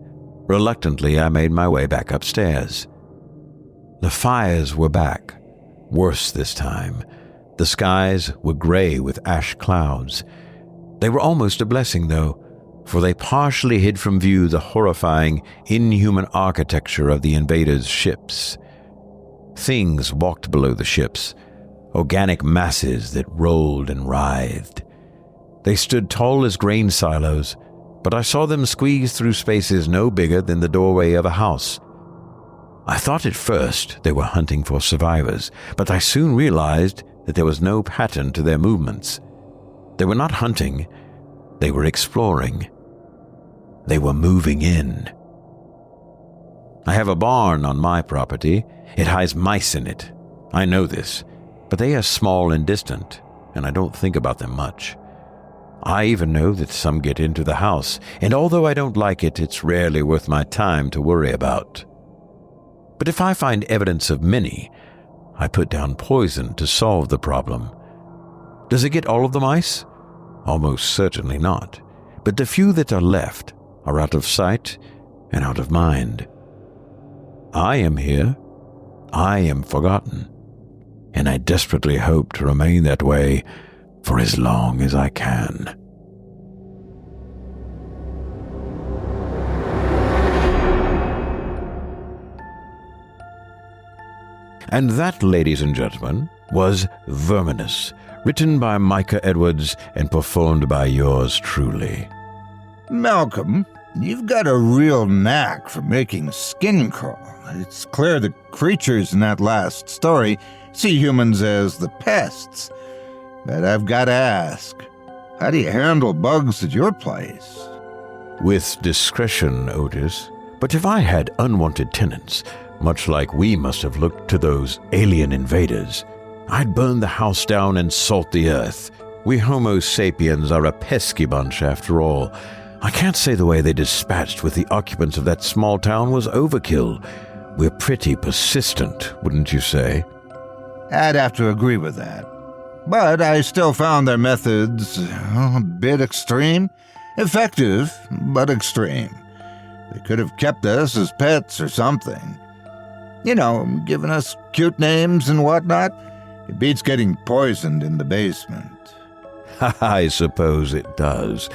Speaker 5: reluctantly, I made my way back upstairs. The fires were back, worse this time. The skies were gray with ash clouds. They were almost a blessing, though, for they partially hid from view the horrifying, inhuman architecture of the invaders' ships. Things walked below the ships, organic masses that rolled and writhed. They stood tall as grain silos, but I saw them squeeze through spaces no bigger than the doorway of a house. I thought at first they were hunting for survivors, but I soon realized that there was no pattern to their movements. They were not hunting, they were exploring. They were moving in. I have a barn on my property. It has mice in it. I know this, but they are small and distant, and I don't think about them much. I even know that some get into the house, and although I don't like it, it's rarely worth my time to worry about. But if I find evidence of many, I put down poison to solve the problem. Does it get all of the mice? Almost certainly not. But the few that are left are out of sight and out of mind. I am here. I am forgotten. And I desperately hope to remain that way for as long as I can. And that, ladies and gentlemen, was Verminous, written by Micah Edwards and performed by yours truly.
Speaker 4: Malcolm, you've got a real knack for making skin crawl. It's clear the creatures in that last story see humans as the pests. But I've got to ask, how do you handle bugs at your place?
Speaker 5: With discretion, Otis. But if I had unwanted tenants, much like we must have looked to those alien invaders, I'd burn the house down and salt the earth. We Homo sapiens are a pesky bunch, after all. I can't say the way they dispatched with the occupants of that small town was overkill. We're pretty persistent, wouldn't you say?
Speaker 4: I'd have to agree with that. But I still found their methods a bit extreme. Effective, but extreme. They could have kept us as pets or something. You know, giving us cute names and whatnot. It beats getting poisoned in the basement.
Speaker 5: I suppose it does.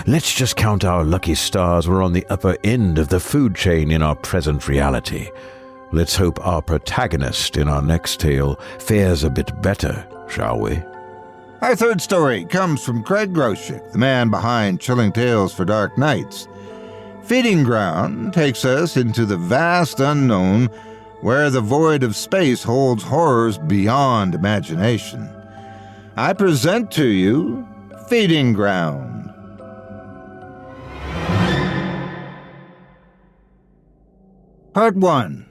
Speaker 5: Let's just count our lucky stars we're on the upper end of the food chain in our present reality. Let's hope our protagonist in our next tale fares a bit better, shall we?
Speaker 4: Our third story comes from Craig Groshek, the man behind Chilling Tales for Dark Nights. Feeding Ground takes us into the vast unknown, where the void of space holds horrors beyond imagination. I present to you Feeding Ground. Part 1.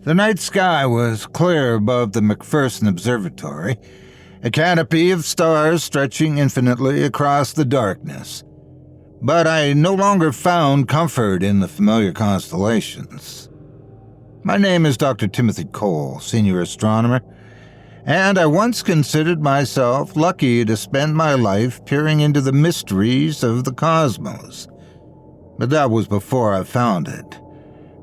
Speaker 4: The night sky was clear above the McPherson Observatory, a canopy of stars stretching infinitely across the darkness. But I no longer found comfort in the familiar constellations. My name is Dr. Timothy Cole, senior astronomer, and I once considered myself lucky to spend my life peering into the mysteries of the cosmos. But that was before I found it.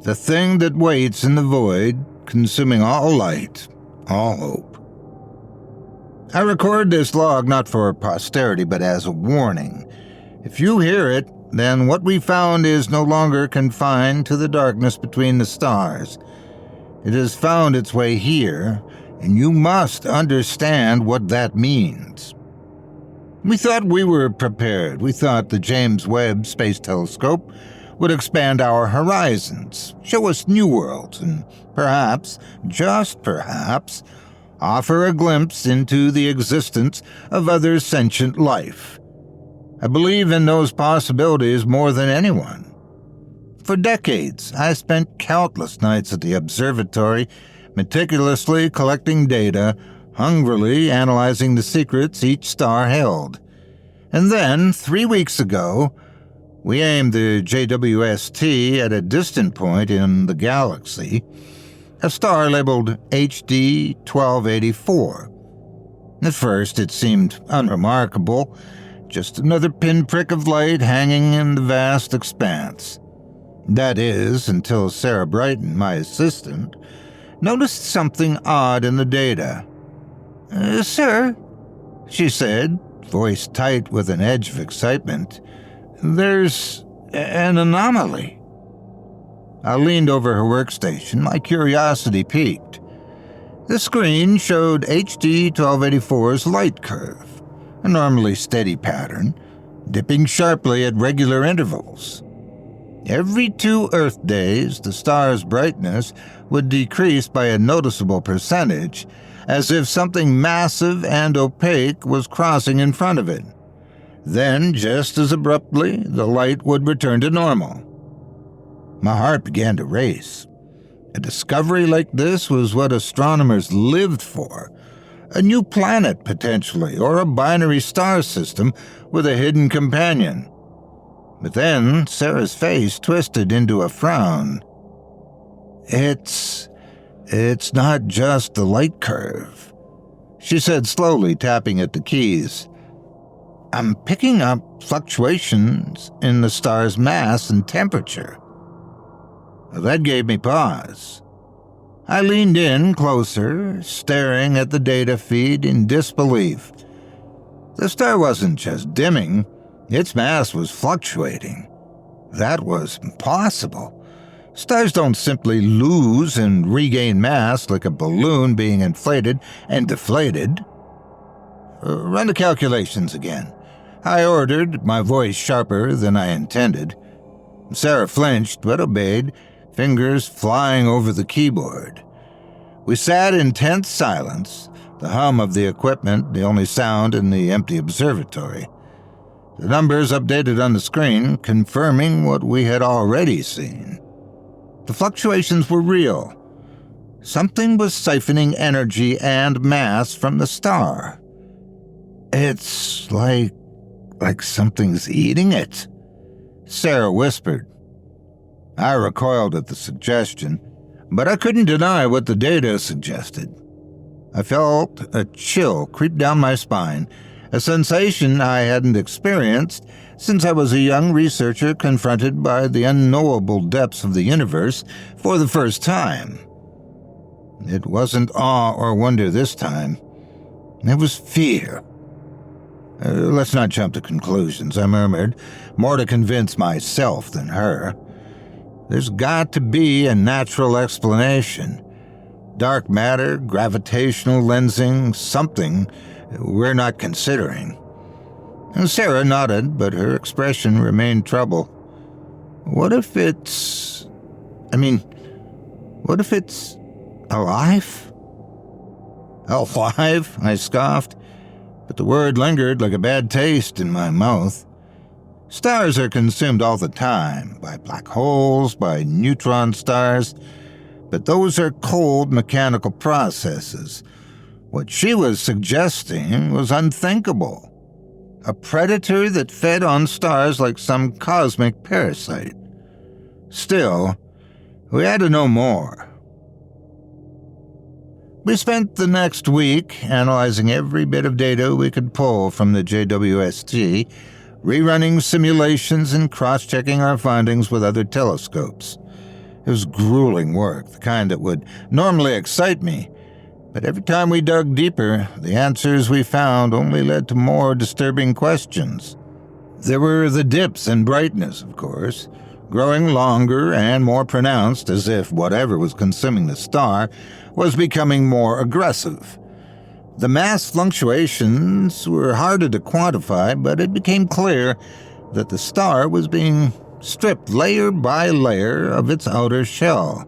Speaker 4: The thing that waits in the void, consuming all light, all hope. I record this log not for posterity, but as a warning. If you hear it, then what we found is no longer confined to the darkness between the stars. It has found its way here, and you must understand what that means. We thought we were prepared. We thought the James Webb Space Telescope would expand our horizons, show us new worlds, and perhaps, just perhaps, offer a glimpse into the existence of other sentient life. I believe in those possibilities more than anyone. For decades, I spent countless nights at the observatory, meticulously collecting data, hungrily analyzing the secrets each star held. And then, 3 weeks ago, we aimed the JWST at a distant point in the galaxy, a star labeled HD 1284. At first, it seemed unremarkable, just another pinprick of light hanging in the vast expanse. That is, until Sarah Brighton, my assistant, noticed something odd in the data. Sir, she said, voice tight with an edge of excitement, there's an anomaly. I leaned over her workstation, my curiosity piqued. The screen showed HD 1284's light curve, a normally steady pattern, dipping sharply at regular intervals. Every 2 Earth days, the star's brightness would decrease by a noticeable percentage, as if something massive and opaque was crossing in front of it. Then, just as abruptly, the light would return to normal. My heart began to race. A discovery like this was what astronomers lived for. A new planet, potentially, or a binary star system with a hidden companion. But then, Sarah's face twisted into a frown. It's not just the light curve, she said slowly, tapping at the keys. I'm picking up fluctuations in the star's mass and temperature. That gave me pause. I leaned in closer, staring at the data feed in disbelief. The star wasn't just dimming, its mass was fluctuating. That was impossible. Stars don't simply lose and regain mass like a balloon being inflated and deflated. Run the calculations again, I ordered, my voice sharper than I intended. Sarah flinched but obeyed, fingers flying over the keyboard. We sat in tense silence, the hum of the equipment the only sound in the empty observatory. The numbers updated on the screen, confirming what we had already seen. The fluctuations were real. Something was siphoning energy and mass from the star. It's like something's eating it, Sarah whispered. I recoiled at the suggestion, but I couldn't deny what the data suggested. I felt a chill creep down my spine, a sensation I hadn't experienced since I was a young researcher confronted by the unknowable depths of the universe for the first time. It wasn't awe or wonder this time. It was fear. Let's not jump to conclusions, I murmured, more to convince myself than her. There's got to be a natural explanation. Dark matter, gravitational lensing, something we're not considering. And Sarah nodded, but her expression remained troubled. What if it's alive? Alive? I scoffed, but the word lingered like a bad taste in my mouth. Stars are consumed all the time, by black holes, by neutron stars, but those are cold mechanical processes. What she was suggesting was unthinkable. A predator that fed on stars like some cosmic parasite. Still, we had to know more. We spent the next week analyzing every bit of data we could pull from the JWST, rerunning simulations and cross-checking our findings with other telescopes. It was grueling work, the kind that would normally excite me, but every time we dug deeper, the answers we found only led to more disturbing questions. There were the dips in brightness, of course, growing longer and more pronounced as if whatever was consuming the star was becoming more aggressive. The mass fluctuations were harder to quantify, but it became clear that the star was being stripped layer by layer of its outer shell.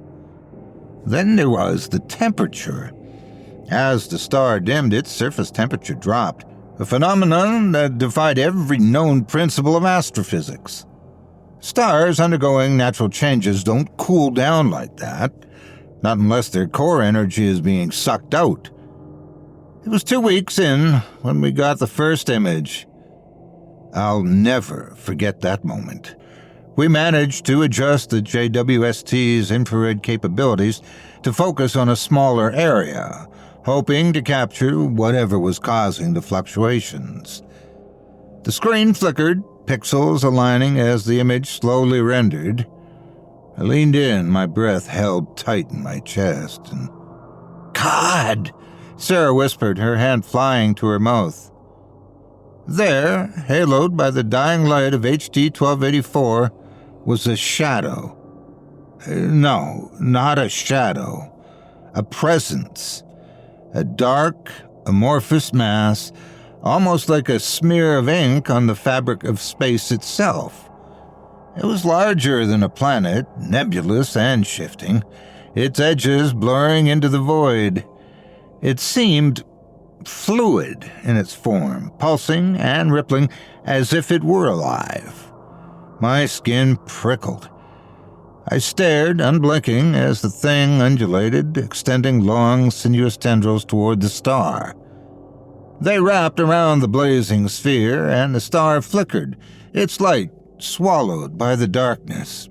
Speaker 4: Then there was the temperature. As the star dimmed, its surface temperature dropped, a phenomenon that defied every known principle of astrophysics. Stars undergoing natural changes don't cool down like that, not unless their core energy is being sucked out. It was 2 weeks in when we got the first image. I'll never forget that moment. We managed to adjust the JWST's infrared capabilities to focus on a smaller area, hoping to capture whatever was causing the fluctuations. The screen flickered, pixels aligning as the image slowly rendered. I leaned in, my breath held tight in my chest, and... God! Sarah whispered, her hand flying to her mouth. There, haloed by the dying light of HD 1284, was a shadow. No, not a shadow. A presence. A dark, amorphous mass, almost like a smear of ink on the fabric of space itself. It was larger than a planet, nebulous and shifting, its edges blurring into the void. It seemed fluid in its form, pulsing and rippling as if it were alive. My skin prickled. I stared, unblinking, as the thing undulated, extending long, sinuous tendrils toward the star. They wrapped around the blazing sphere, and the star flickered, its light swallowed by the darkness.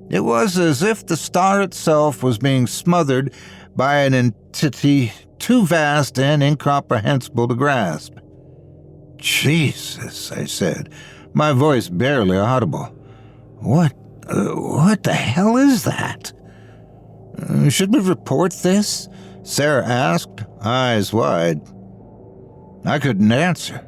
Speaker 4: It was as if the star itself was being smothered by an entity too vast and incomprehensible to grasp. Jesus, I said, my voice barely audible. What the hell is that? Should we report this? Sarah asked, eyes wide. I couldn't answer.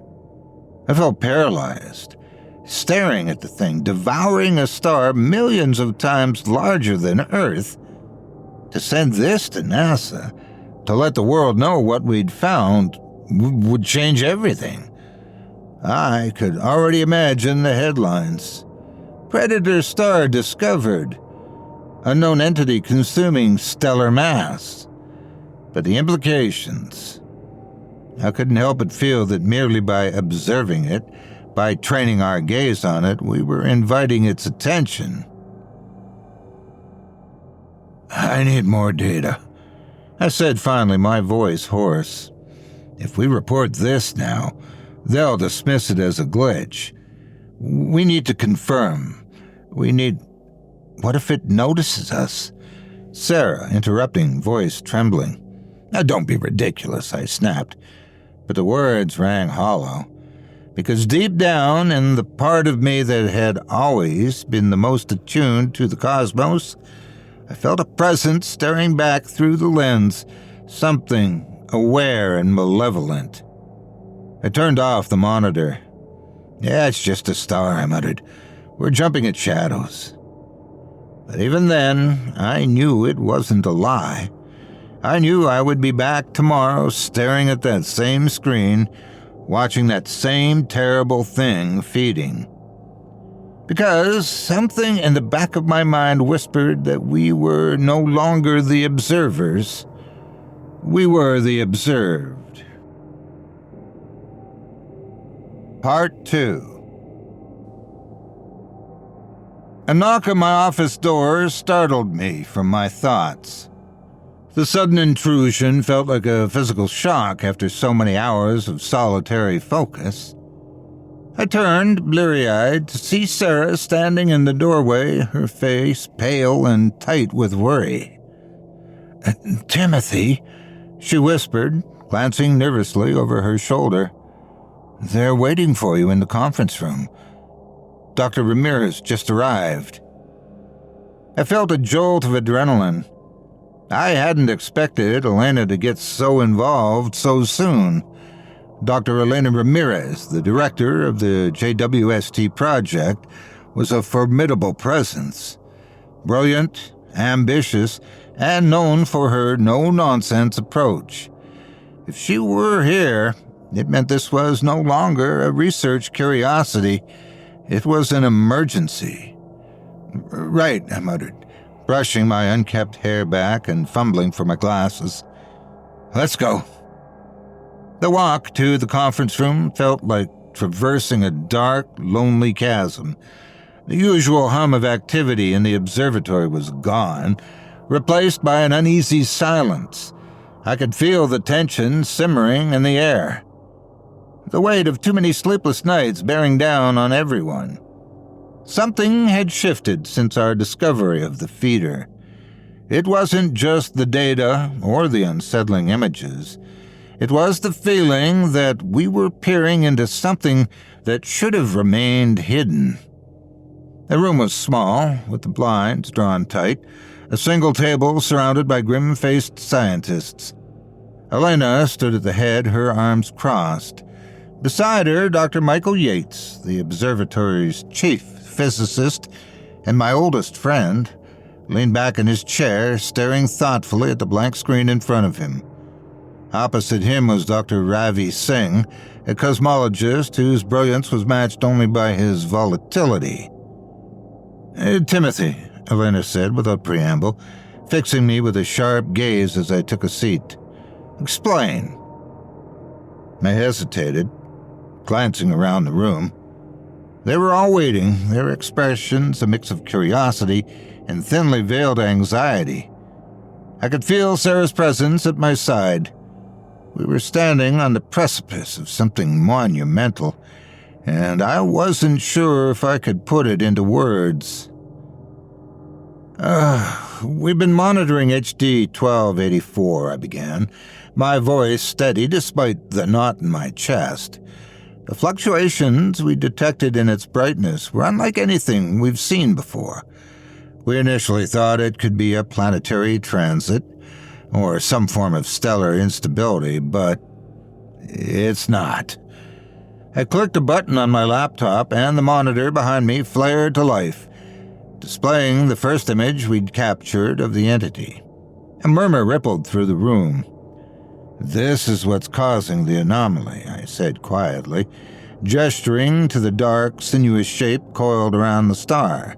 Speaker 4: I felt paralyzed, staring at the thing, devouring a star millions of times larger than Earth. To send this to NASA, to let the world know what we'd found, would change everything. I could already imagine the headlines. Predator star discovered. Unknown entity consuming stellar mass. But the implications... I couldn't help but feel that merely by observing it, by training our gaze on it, we were inviting its attention. I need more data, I said finally, my voice hoarse. If we report this now, they'll dismiss it as a glitch. We need to confirm. What if it notices us? Sarah, interrupting, voice trembling. Now don't be ridiculous, I snapped. But the words rang hollow, because deep down in the part of me that had always been the most attuned to the cosmos, I felt a presence staring back through the lens, something aware and malevolent. I turned off the monitor. Yeah, it's just a star, I muttered. We're jumping at shadows. But even then, I knew it wasn't a lie. I knew I would be back tomorrow staring at that same screen, watching that same terrible thing feeding. Because something in the back of my mind whispered that we were no longer the observers. We were the observed. Part 2. A knock on my office door startled me from my thoughts. The sudden intrusion felt like a physical shock after so many hours of solitary focus. I turned, bleary-eyed, to see Sarah standing in the doorway, her face pale and tight with worry. "Timothy," she whispered, glancing nervously over her shoulder. "They're waiting for you in the conference room. Dr. Ramirez just arrived." I felt a jolt of adrenaline. I hadn't expected Elena to get so involved so soon. Dr. Elena Ramirez, the director of the JWST project, was a formidable presence. Brilliant, ambitious, and known for her no-nonsense approach. If she were here, it meant this was no longer a research curiosity. It was an emergency. "Right," I muttered, brushing my unkempt hair back and fumbling for my glasses. "Let's go." The walk to the conference room felt like traversing a dark, lonely chasm. The usual hum of activity in the observatory was gone, replaced by an uneasy silence. I could feel the tension simmering in the air. The weight of too many sleepless nights bearing down on everyone. Something had shifted since our discovery of the feeder. It wasn't just the data or the unsettling images. It was the feeling that we were peering into something that should have remained hidden. The room was small, with the blinds drawn tight, a single table surrounded by grim-faced scientists. Elena stood at the head, her arms crossed. Beside her, Dr. Michael Yates, the observatory's chief physicist and my oldest friend, leaned back in his chair, staring thoughtfully at the blank screen in front of him. Opposite him was Dr. Ravi Singh, a cosmologist whose brilliance was matched only by his volatility. "Timothy," Elena said without preamble, fixing me with a sharp gaze as I took a seat. "Explain." I hesitated, glancing around the room. They were all waiting, their expressions a mix of curiosity and thinly veiled anxiety. I could feel Sarah's presence at my side. We were standing on the precipice of something monumental, and I wasn't sure if I could put it into words. We've been monitoring HD 1284, I began, my voice steady despite the knot in my chest. The fluctuations we detected in its brightness were unlike anything we've seen before. We initially thought it could be a planetary transit, or some form of stellar instability, but it's not. I clicked a button on my laptop, and the monitor behind me flared to life, displaying the first image we'd captured of the entity. A murmur rippled through the room. "This is what's causing the anomaly," I said quietly, gesturing to the dark, sinuous shape coiled around the star.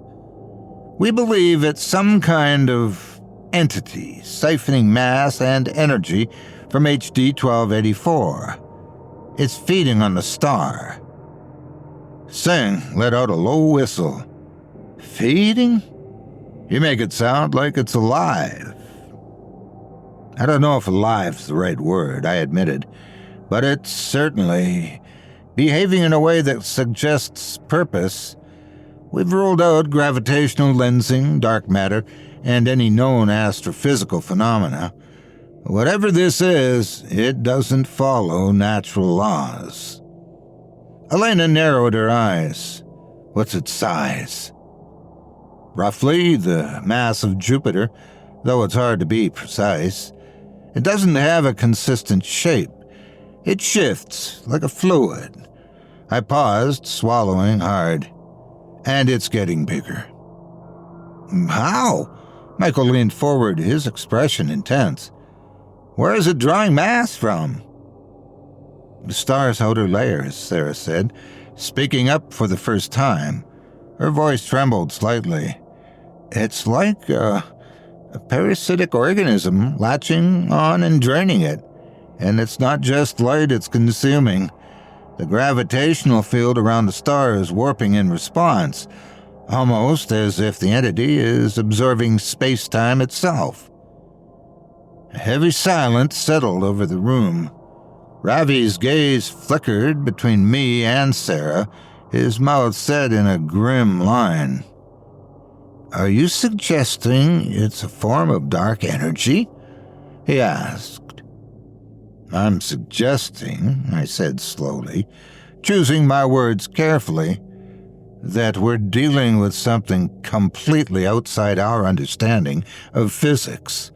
Speaker 4: "We believe it's some kind of entity siphoning mass and energy from HD 1284. It's feeding on the star." Singh let out a low whistle. "Feeding? You make it sound like it's alive." I don't know if alive's the right word, I admitted, but it's certainly behaving in a way that suggests purpose. We've ruled out gravitational lensing, dark matter, and any known astrophysical phenomena. Whatever this is, it doesn't follow natural laws. Elena narrowed her eyes. "What's its size?" "Roughly the mass of Jupiter, though it's hard to be precise. It doesn't have a consistent shape. It shifts like a fluid." I paused, swallowing hard. "And it's getting bigger." "How?" Michael leaned forward, his expression intense. "Where is it drawing mass from?" "The star's outer layers," Sarah said, speaking up for the first time. Her voice trembled slightly. "It's like a parasitic organism latching on and draining it. And it's not just light it's consuming. The gravitational field around the star is warping in response. almost as if the entity is observing space-time itself. A heavy silence settled over the room. Ravi's gaze flickered between me and Sarah, his mouth set in a grim line. "Are you suggesting it's a form of dark energy?" he asked. "I'm suggesting," I said slowly, choosing my words carefully, "that we're dealing with something completely outside our understanding of physics.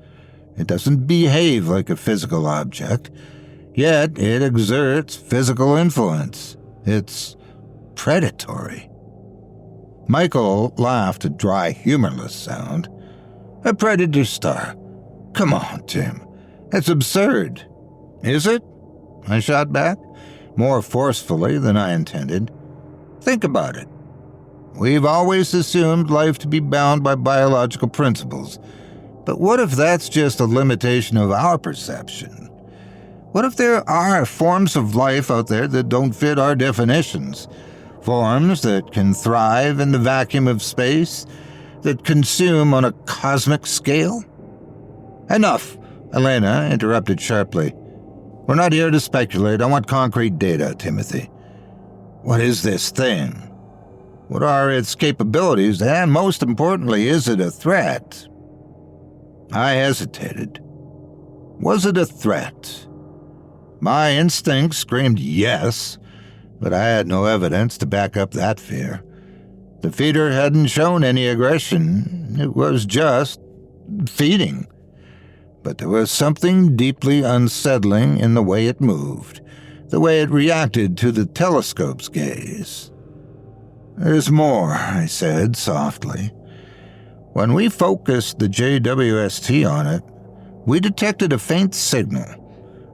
Speaker 4: It doesn't behave like a physical object, yet it exerts physical influence. It's predatory." Michael laughed a dry, humorless sound. "A predator star? Come on, Tim. That's absurd." "Is it?" I shot back, more forcefully than I intended. "Think about it. We've always assumed life to be bound by biological principles. But what if that's just a limitation of our perception? What if there are forms of life out there that don't fit our definitions? Forms that can thrive in the vacuum of space, that consume on a cosmic scale?" "Enough," Elena interrupted sharply. "We're not here to speculate. I want concrete data, Timothy. What is this thing? What are its capabilities? And most importantly, is it a threat?" I hesitated. Was it a threat? My instinct screamed yes, but I had no evidence to back up that fear. The feeder hadn't shown any aggression. It was just feeding. But there was something deeply unsettling in the way it moved, the way it reacted to the telescope's gaze. "There's more," I said softly. "When we focused the JWST on it, we detected a faint signal,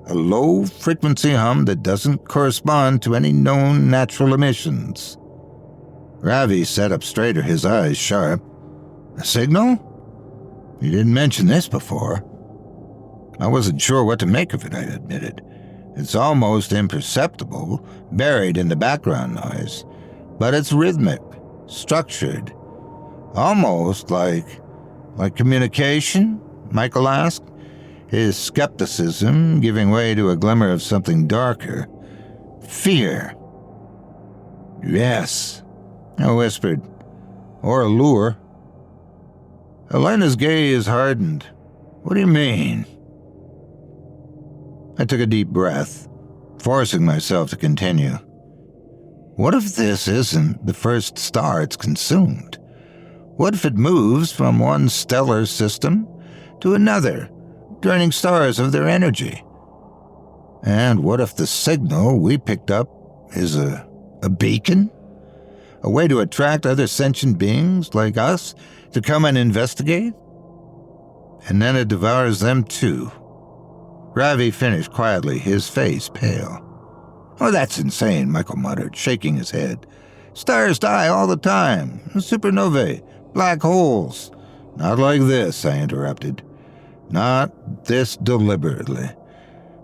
Speaker 4: a low-frequency hum that doesn't correspond to any known natural emissions." Ravi sat up straighter, his eyes sharp. "A signal? You didn't mention this before." I wasn't sure what to make of it, I admitted. It's almost imperceptible, buried in the background noise, but it's rhythmic, structured. "Almost like communication?" Michael asked, his skepticism giving way to a glimmer of something darker. "Fear." "Yes," I whispered. "Or a lure." Elena's gaze hardened. "What do you mean?" I took a deep breath, forcing myself to continue. What if this isn't the first star it's consumed? What if it moves from one stellar system to another, draining stars of their energy? And what if the signal we picked up is a beacon? A way to attract other sentient beings like us to come and investigate? And then it devours them too. Ravi finished quietly, his face pale. "Oh, that's insane," Michael muttered, shaking his head. "Stars die all the time. Supernovae, black holes." "Not like this," I interrupted. "Not this deliberately.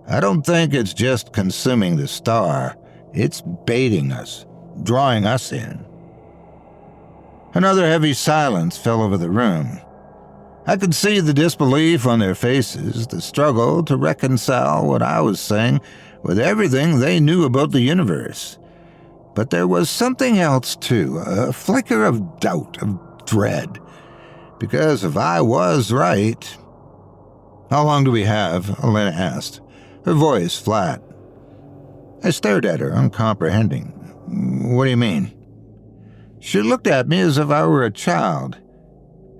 Speaker 4: I don't think it's just consuming the star. It's baiting us, drawing us in." Another heavy silence fell over the room. I could see the disbelief on their faces, the struggle to reconcile what I was saying with everything they knew about the universe. But there was something else, too, a flicker of doubt, of dread. Because if I was right... "How long do we have?" Elena asked, her voice flat. I stared at her, uncomprehending. "What do you mean?" She looked at me as if I were a child.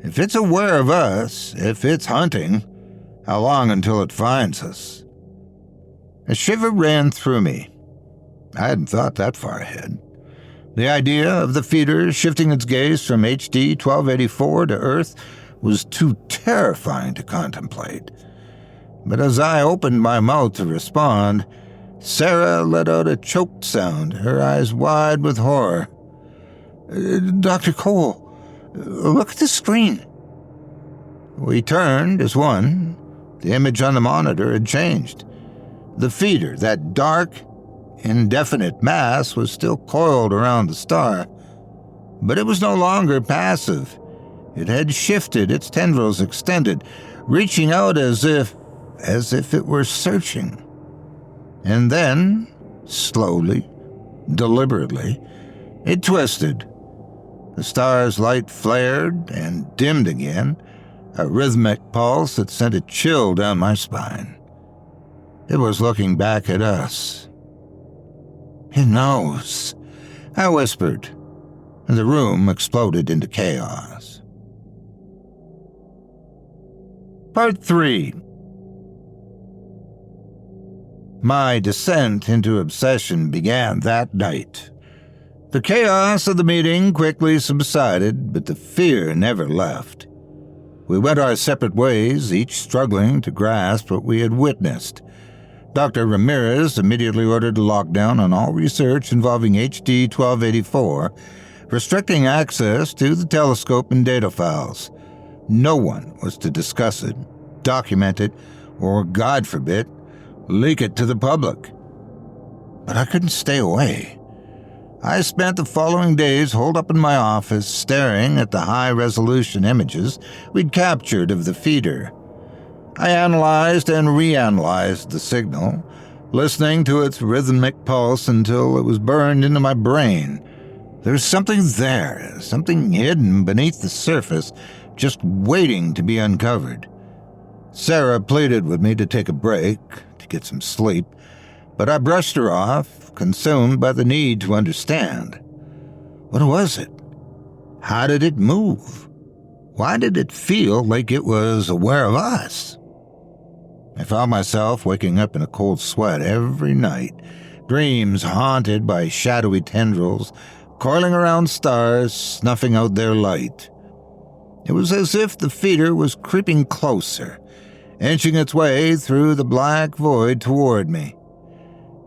Speaker 4: "If it's aware of us, if it's hunting, how long until it finds us?" A shiver ran through me. I hadn't thought that far ahead. The idea of the feeder shifting its gaze from HD 1284 to Earth was too terrifying to contemplate. But as I opened my mouth to respond, Sarah let out a choked sound, her eyes wide with horror. "Dr. Cole, look at the screen." We turned as one. The image on the monitor had changed. The feeder, that dark, indefinite mass, was still coiled around the star. But it was no longer passive. It had shifted, its tendrils extended, reaching out as if it were searching. And then, slowly, deliberately, it twisted. The star's light flared and dimmed again, a rhythmic pulse that sent a chill down my spine. It was looking back at us. "It knows," I whispered, and the room exploded into chaos. Part 3. My descent into obsession began that night. The chaos of the meeting quickly subsided, but the fear never left. We went our separate ways, each struggling to grasp what we had witnessed. Dr. Ramirez immediately ordered a lockdown on all research involving HD 1284, restricting access to the telescope and data files. No one was to discuss it, document it, or, God forbid, leak it to the public. But I couldn't stay away. I spent the following days holed up in my office staring at the high-resolution images we'd captured of the feeder. I analyzed and reanalyzed the signal, listening to its rhythmic pulse until it was burned into my brain. There was something there, something hidden beneath the surface, just waiting to be uncovered. Sarah pleaded with me to take a break, to get some sleep, but I brushed her off, consumed by the need to understand. What was it? How did it move? Why did it feel like it was aware of us? I found myself waking up in a cold sweat every night, dreams haunted by shadowy tendrils, coiling around stars, snuffing out their light. It was as if the feeder was creeping closer, inching its way through the black void toward me.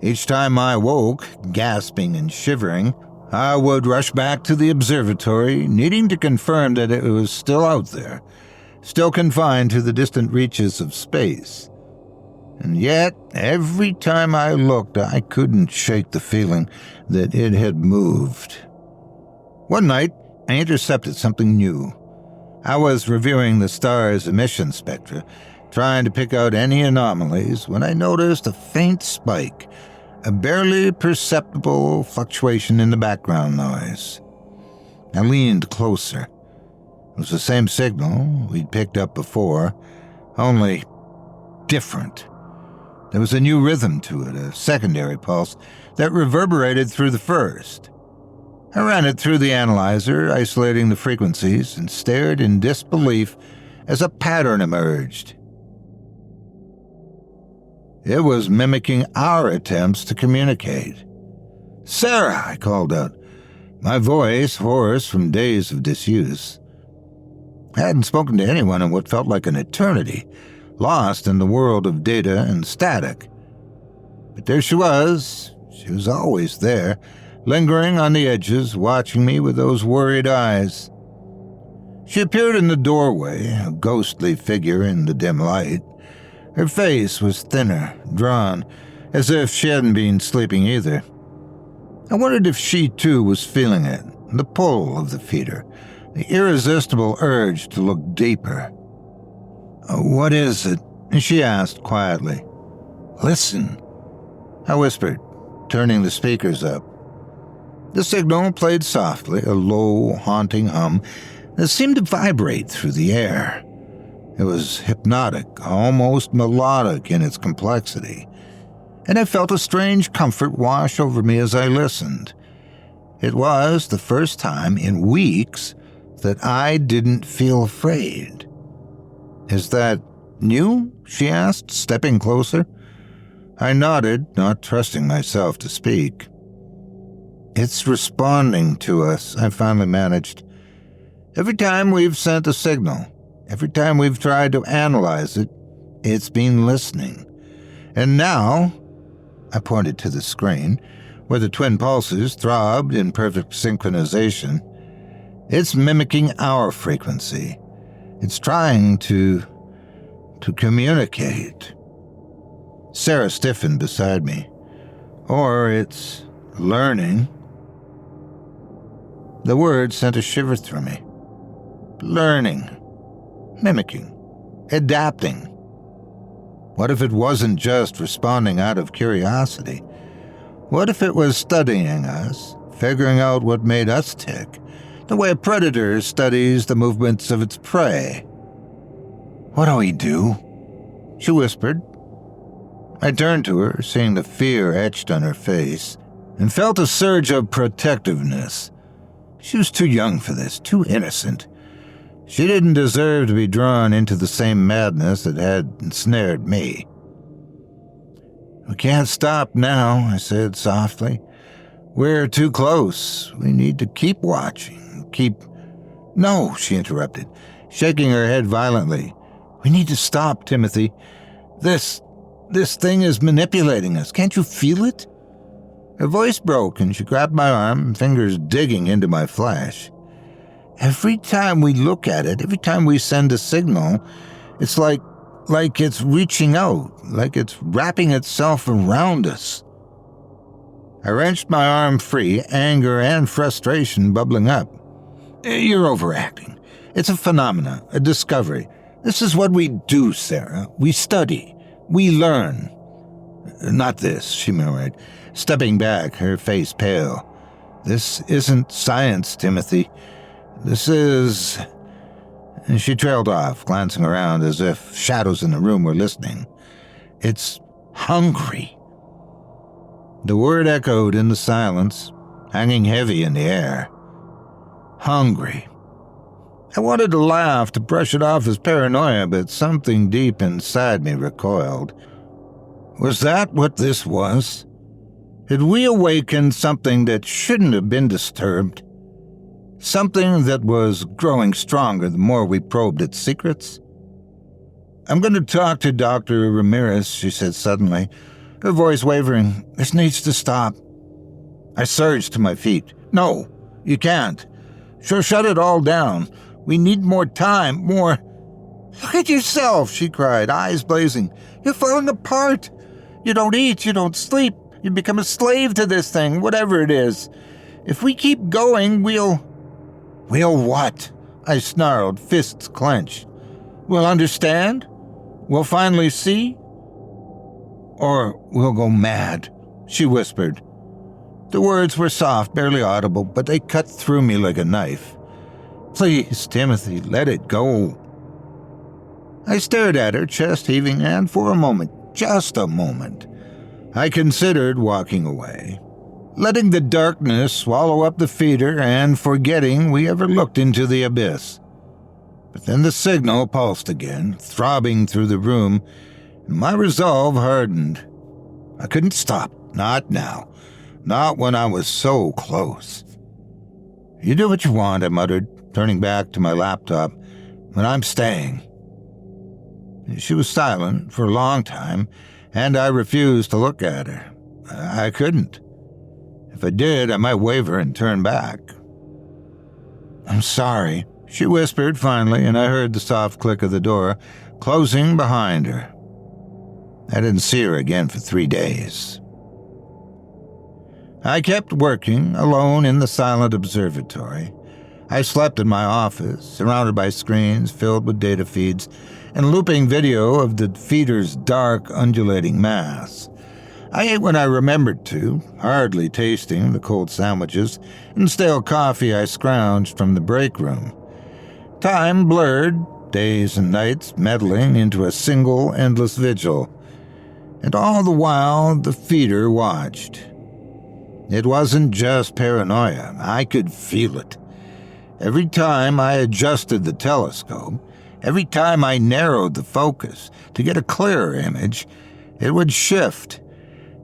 Speaker 4: Each time I woke, gasping and shivering, I would rush back to the observatory, needing to confirm that it was still out there, still confined to the distant reaches of space. And yet, every time I looked, I couldn't shake the feeling that it had moved. One night, I intercepted something new. I was reviewing the star's emission spectra, trying to pick out any anomalies, when I noticed a faint spike, a barely perceptible fluctuation in the background noise. I leaned closer. It was the same signal we'd picked up before, only different. There was a new rhythm to it, a secondary pulse that reverberated through the first. I ran it through the analyzer, isolating the frequencies, and stared in disbelief as a pattern emerged. It was mimicking our attempts to communicate. "Sarah!" I called out, my voice hoarse from days of disuse. I hadn't spoken to anyone in what felt like an eternity, lost in the world of data and static. But there she was always there, lingering on the edges, watching me with those worried eyes. She appeared in the doorway, a ghostly figure in the dim light. Her face was thinner, drawn, as if she hadn't been sleeping either. I wondered if she too was feeling it, the pull of the feeder, the irresistible urge to look deeper. "What is it?" she asked quietly. "Listen," I whispered, turning the speakers up. The signal played softly, a low, haunting hum that seemed to vibrate through the air. It was hypnotic, almost melodic in its complexity, and I felt a strange comfort wash over me as I listened. It was the first time in weeks that I didn't feel afraid. "Is that you?" she asked, stepping closer. I nodded, not trusting myself to speak. "It's responding to us," I finally managed. "Every time we've sent a signal, every time we've tried to analyze it, it's been listening. And now," I pointed to the screen, where the twin pulses throbbed in perfect synchronization, "it's mimicking our frequency. It's trying to communicate." Sarah stiffened beside me. "Or it's learning." The word sent a shiver through me. Learning. Mimicking. Adapting. What if it wasn't just responding out of curiosity? What if it was studying us, figuring out what made us tick, the way a predator studies the movements of its prey? What do we do? She whispered. I turned to her, seeing the fear etched on her face, and felt a surge of protectiveness. She was too young for this, too innocent. She didn't deserve to be drawn into the same madness that had ensnared me. We can't stop now, I said softly. We're too close. We need to keep watching, No, she interrupted, shaking her head violently. We need to stop, Timothy. This thing is manipulating us. Can't you feel it? Her voice broke, and she grabbed my arm, fingers digging into my flesh. Every time we look at it, every time we send a signal, it's like it's reaching out, like it's wrapping itself around us. I wrenched my arm free, anger and frustration bubbling up. You're overacting. It's a phenomenon, a discovery. This is what we do, Sarah. We study. We learn. Not this, she murmured, stepping back, her face pale. This isn't science, Timothy. This is... And she trailed off, glancing around as if shadows in the room were listening. It's hungry. The word echoed in the silence, hanging heavy in the air. Hungry. I wanted to laugh, to brush it off as paranoia, but something deep inside me recoiled. Was that what this was? Had we awakened something that shouldn't have been disturbed? Something that was growing stronger the more we probed its secrets? I'm going to talk to Dr. Ramirez, she said suddenly, her voice wavering. This needs to stop. I surged to my feet. No, you can't. Sure, shut it all down. We need more time, more... Look at yourself, she cried, eyes blazing. You're falling apart. You don't eat, you don't sleep. You become a slave to this thing, whatever it is. If we keep going, we'll what? I snarled, fists clenched. We'll understand? We'll finally see? Or we'll go mad, she whispered. The words were soft, barely audible, but they cut through me like a knife. Please, Timothy, let it go. I stared at her, chest heaving, and for a moment, just a moment, I considered walking away, letting the darkness swallow up the feeder and forgetting we ever looked into the abyss. But then the signal pulsed again, throbbing through the room, and my resolve hardened. I couldn't stop, not now, not when I was so close. You do what you want, I muttered, turning back to my laptop, but I'm staying. She was silent for a long time, and I refused to look at her. I couldn't. If I did, I might waver and turn back. I'm sorry, she whispered finally, and I heard the soft click of the door closing behind her. I didn't see her again for 3 days. I kept working, alone in the silent observatory. I slept in my office, surrounded by screens filled with data feeds and looping video of the feeder's dark, undulating mass. I ate when I remembered to, hardly tasting the cold sandwiches and stale coffee I scrounged from the break room. Time blurred, days and nights meddling into a single, endless vigil. And all the while, the feeder watched. It wasn't just paranoia. I could feel it. Every time I adjusted the telescope, every time I narrowed the focus to get a clearer image, it would shift,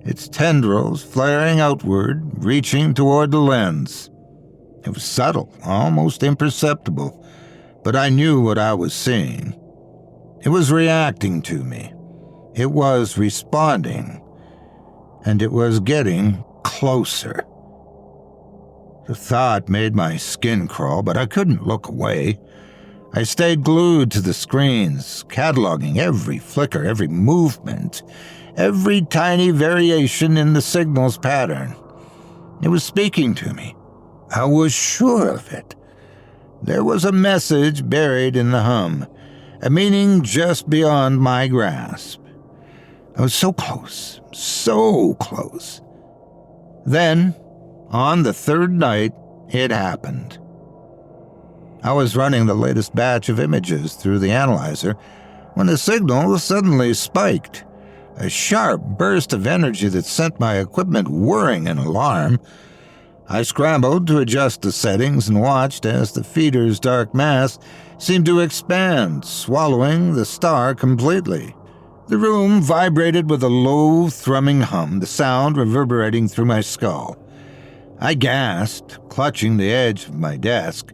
Speaker 4: its tendrils flaring outward, reaching toward the lens. It was subtle, almost imperceptible, but I knew what I was seeing. It was reacting to me. It was responding, and it was getting closer. The thought made my skin crawl, but I couldn't look away. I stayed glued to the screens, cataloging every flicker, every movement, every tiny variation in the signal's pattern. It was speaking to me. I was sure of it. There was a message buried in the hum, a meaning just beyond my grasp. I was so close, so close. Then, on the third night, it happened. I was running the latest batch of images through the analyzer when the signal suddenly spiked. A sharp burst of energy that sent my equipment whirring in alarm. I scrambled to adjust the settings and watched as the feeder's dark mass seemed to expand, swallowing the star completely. The room vibrated with a low, thrumming hum, the sound reverberating through my skull. I gasped, clutching the edge of my desk,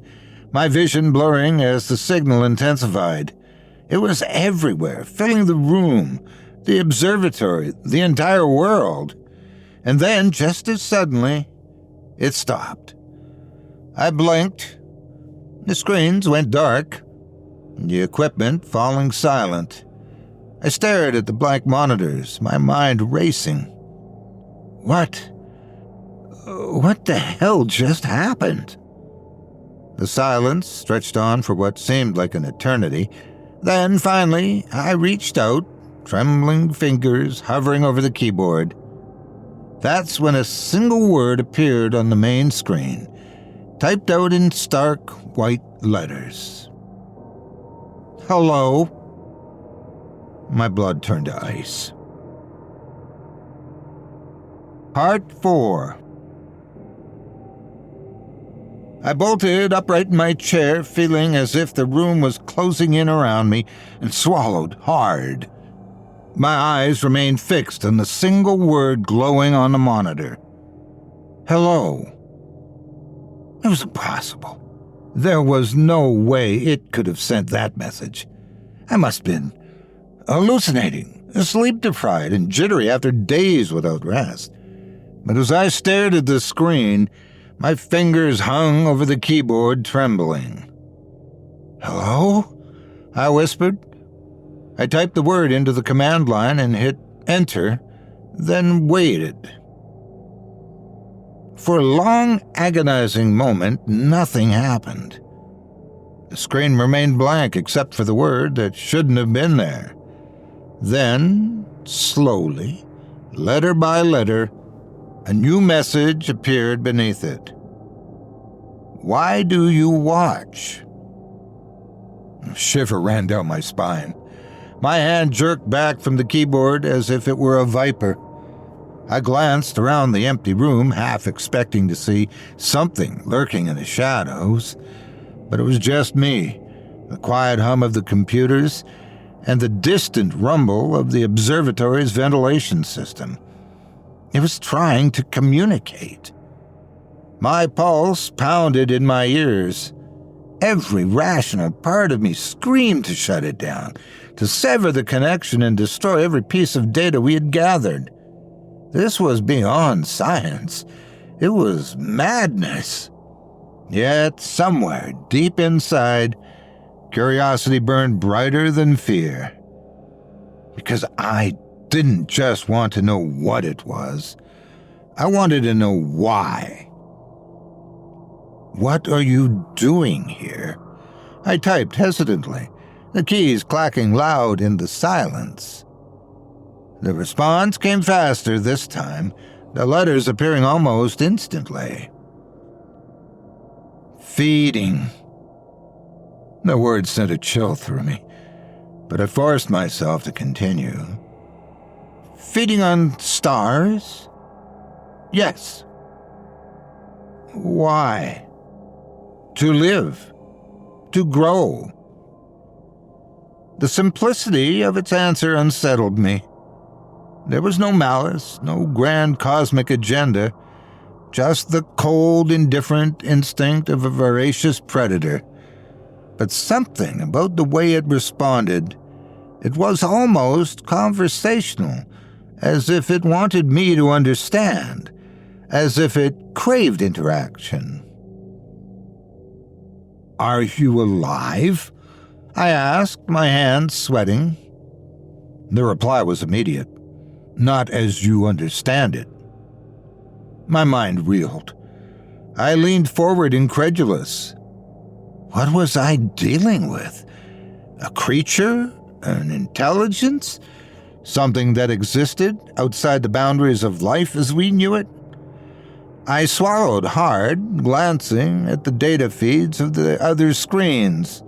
Speaker 4: my vision blurring as the signal intensified. It was everywhere, filling the room, the observatory, the entire world. And then, just as suddenly, it stopped. I blinked. The screens went dark, the equipment falling silent. I stared at the blank monitors, my mind racing. What the hell just happened? The silence stretched on for what seemed like an eternity. Then, finally, I reached out, trembling fingers hovering over the keyboard. That's when a single word appeared on the main screen, typed out in stark white letters. Hello. My blood turned to ice. Part 4. I bolted upright in my chair, feeling as if the room was closing in around me, and swallowed hard. My eyes remained fixed on the single word glowing on the monitor. Hello. It was impossible. There was no way it could have sent that message. I must have been hallucinating, sleep-deprived, and jittery after days without rest. But as I stared at the screen, my fingers hung over the keyboard, trembling. Hello? I whispered. I typed the word into the command line and hit enter, then waited. For a long, agonizing moment, nothing happened. The screen remained blank except for the word that shouldn't have been there. Then, slowly, letter by letter, a new message appeared beneath it. Why do you watch? A shiver ran down my spine. My hand jerked back from the keyboard as if it were a viper. I glanced around the empty room, half expecting to see something lurking in the shadows, but it was just me, the quiet hum of the computers, and the distant rumble of the observatory's ventilation system. It was trying to communicate. My pulse pounded in my ears. Every rational part of me screamed to shut it down, to sever the connection and destroy every piece of data we had gathered. This was beyond science. It was madness. Yet, somewhere deep inside, curiosity burned brighter than fear. Because I didn't just want to know what it was. I wanted to know why. What are you doing here? I typed hesitantly, the keys clacking loud in the silence. The response came faster this time, the letters appearing almost instantly. Feeding. The word sent a chill through me, but I forced myself to continue. Feeding on stars? Yes. Why? To live. To grow. The simplicity of its answer unsettled me. There was no malice, no grand cosmic agenda, just the cold, indifferent instinct of a voracious predator. But something about the way it responded, it was almost conversational, as if it wanted me to understand, as if it craved interaction. Are you alive? I asked, my hands sweating. The reply was immediate. Not as you understand it. My mind reeled. I leaned forward, incredulous. What was I dealing with? A creature? An intelligence? Something that existed outside the boundaries of life as we knew it? I swallowed hard, glancing at the data feeds of the other screens.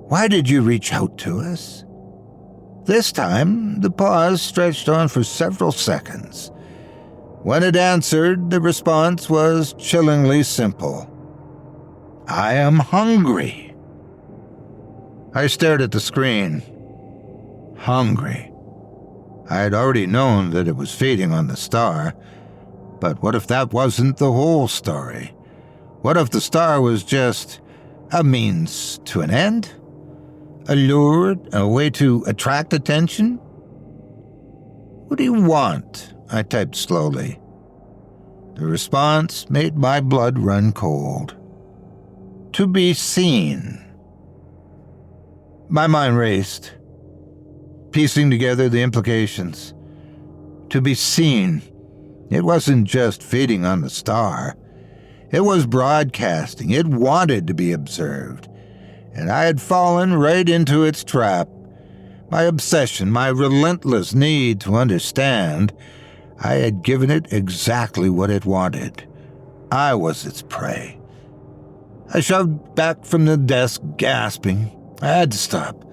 Speaker 4: Why did you reach out to us? This time, the pause stretched on for several seconds. When it answered, the response was chillingly simple. I am hungry. I stared at the screen. Hungry. I had already known that it was feeding on the star, but what if that wasn't the whole story? What if the star was just a means to an end? A lure, a way to attract attention? What do you want? I typed slowly. The response made my blood run cold. To be seen. My mind raced, piecing together the implications. To be seen. It wasn't just feeding on the star. It was broadcasting. It wanted to be observed. And I had fallen right into its trap. My obsession, my relentless need to understand, I had given it exactly what it wanted. I was its prey. I shoved back from the desk, gasping. I had to stop.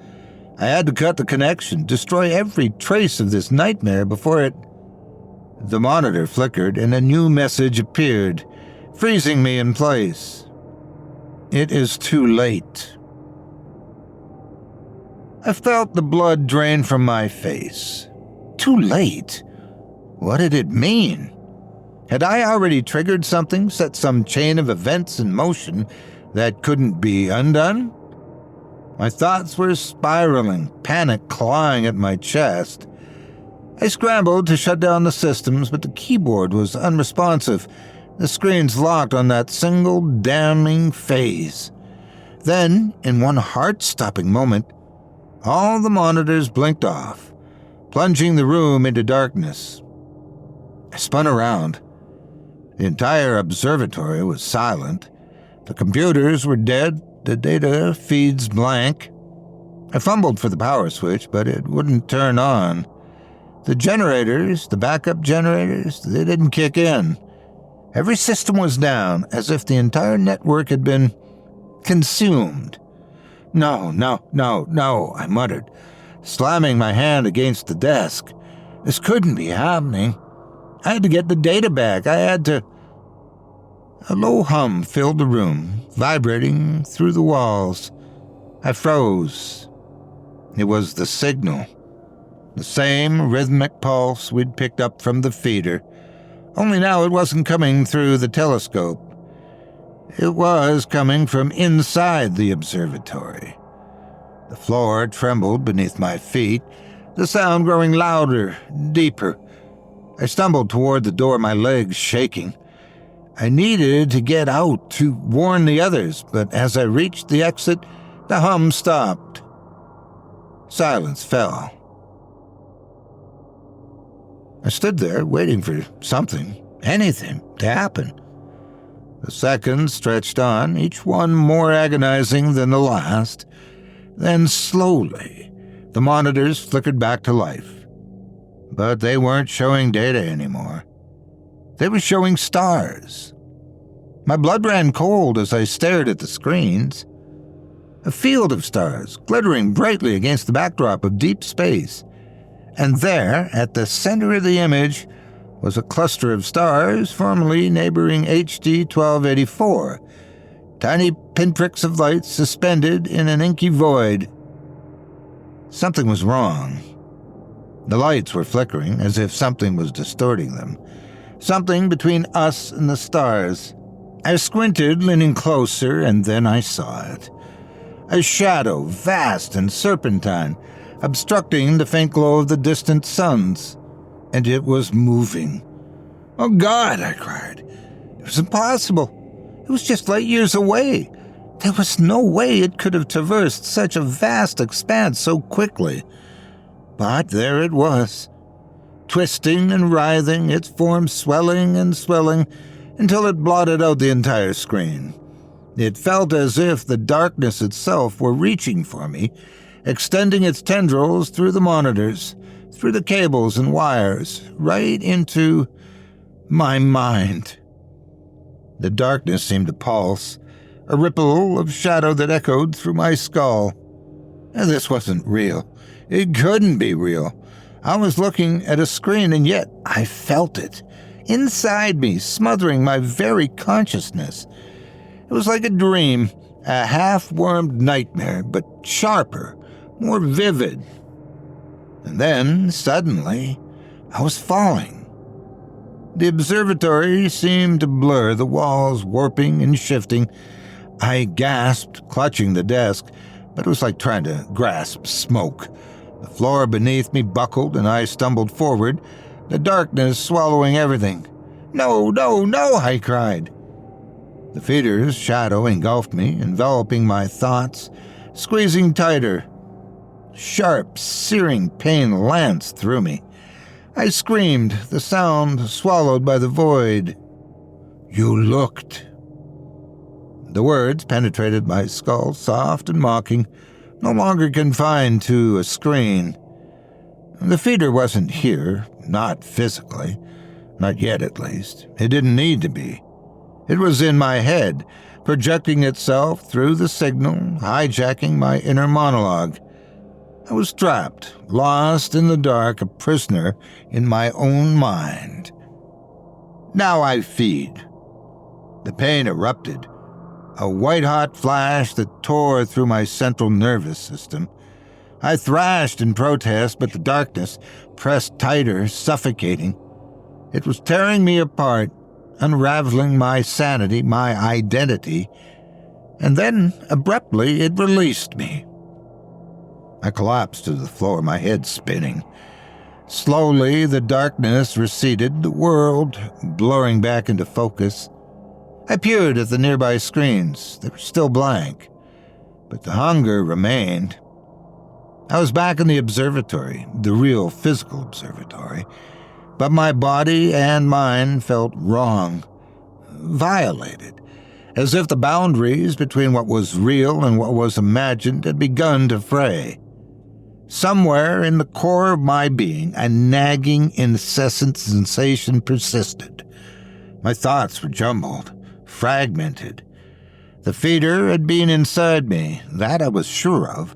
Speaker 4: I had to cut the connection, destroy every trace of this nightmare before it... The monitor flickered and a new message appeared, freezing me in place. It is too late. I felt the blood drain from my face. Too late? What did it mean? Had I already triggered something, set some chain of events in motion that couldn't be undone? My thoughts were spiraling, panic clawing at my chest. I scrambled to shut down the systems, but the keyboard was unresponsive. The screens locked on that single damning phase. Then, in one heart-stopping moment, all the monitors blinked off, plunging the room into darkness. I spun around. The entire observatory was silent. The computers were dead, the data feeds blank. I fumbled for the power switch, but it wouldn't turn on. The generators, the backup generators, they didn't kick in. Every system was down, as if the entire network had been consumed. No, I muttered, slamming my hand against the desk. This couldn't be happening. I had to get the data back. I had to... A low hum filled the room, vibrating through the walls. I froze. It was the signal. The same rhythmic pulse we'd picked up from the feeder, only now it wasn't coming through the telescope. It was coming from inside the observatory. The floor trembled beneath my feet, the sound growing louder, deeper. I stumbled toward the door, my legs shaking. I needed to get out to warn the others, but as I reached the exit, the hum stopped. Silence fell. I stood there waiting for something, anything, to happen. The seconds stretched on, each one more agonizing than the last. Then slowly, the monitors flickered back to life. But they weren't showing data anymore. They were showing stars. My blood ran cold as I stared at the screens. A field of stars, glittering brightly against the backdrop of deep space. And there, at the center of the image, was a cluster of stars formerly neighboring HD 1284, tiny pinpricks of light suspended in an inky void. Something was wrong. The lights were flickering, as if something was distorting them. Something between us and the stars. I squinted, leaning closer, and then I saw it. A shadow, vast and serpentine, obstructing the faint glow of the distant suns. And it was moving. Oh, God, I cried. It was impossible. It was just light years away. There was no way it could have traversed such a vast expanse so quickly. But there it was, twisting and writhing, its form swelling and swelling, until it blotted out the entire screen. It felt as if the darkness itself were reaching for me, extending its tendrils through the monitors, through the cables and wires, right into my mind. The darkness seemed to pulse, a ripple of shadow that echoed through my skull. And this wasn't real. It couldn't be real. I was looking at a screen, and yet I felt it, inside me, smothering my very consciousness. It was like a dream, a half-wormed nightmare, but sharper, more vivid. And then, suddenly, I was falling. The observatory seemed to blur, the walls warping and shifting. I gasped, clutching the desk, but it was like trying to grasp smoke. The floor beneath me buckled, and I stumbled forward, the darkness swallowing everything. "No, no, no!" I cried. The feeder's shadow engulfed me, enveloping my thoughts, squeezing tighter. Sharp, searing pain lanced through me. I screamed, the sound swallowed by the void. "You looked." The words penetrated my skull, soft and mocking, no longer confined to a screen. The feeder wasn't here, not physically, not yet at least. It didn't need to be. It was in my head, projecting itself through the signal, hijacking my inner monologue. I was trapped, lost in the dark, a prisoner in my own mind. Now I feed. The pain erupted, a white-hot flash that tore through my central nervous system. I thrashed in protest, but the darkness pressed tighter, suffocating. It was tearing me apart, unraveling my sanity, my identity, and then, abruptly, it released me. I collapsed to the floor, my head spinning. Slowly, the darkness receded, the world blurring back into focus. I peered at the nearby screens. They were still blank, but the hunger remained. I was back in the observatory, the real physical observatory, but my body and mind felt wrong, violated, as if the boundaries between what was real and what was imagined had begun to fray. Somewhere in the core of my being, a nagging, incessant sensation persisted. My thoughts were jumbled, fragmented. The feeder had been inside me, that I was sure of,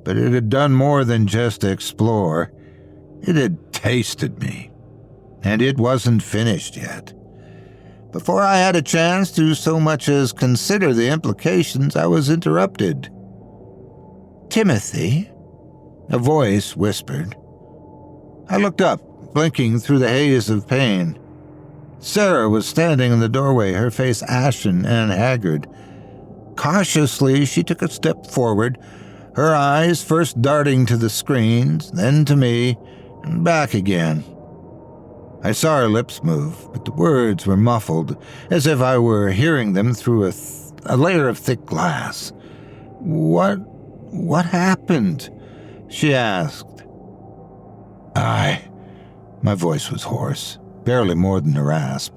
Speaker 4: but it had done more than just explore. It had tasted me, and it wasn't finished yet. Before I had a chance to so much as consider the implications, I was interrupted. "Timothy?" a voice whispered. I looked up, blinking through the haze of pain. Sarah was standing in the doorway, her face ashen and haggard. Cautiously, she took a step forward, her eyes first darting to the screens, then to me, and back again. I saw her lips move, but the words were muffled, as if I were hearing them through a layer of thick glass. What happened?" she asked. My voice was hoarse, barely more than a rasp.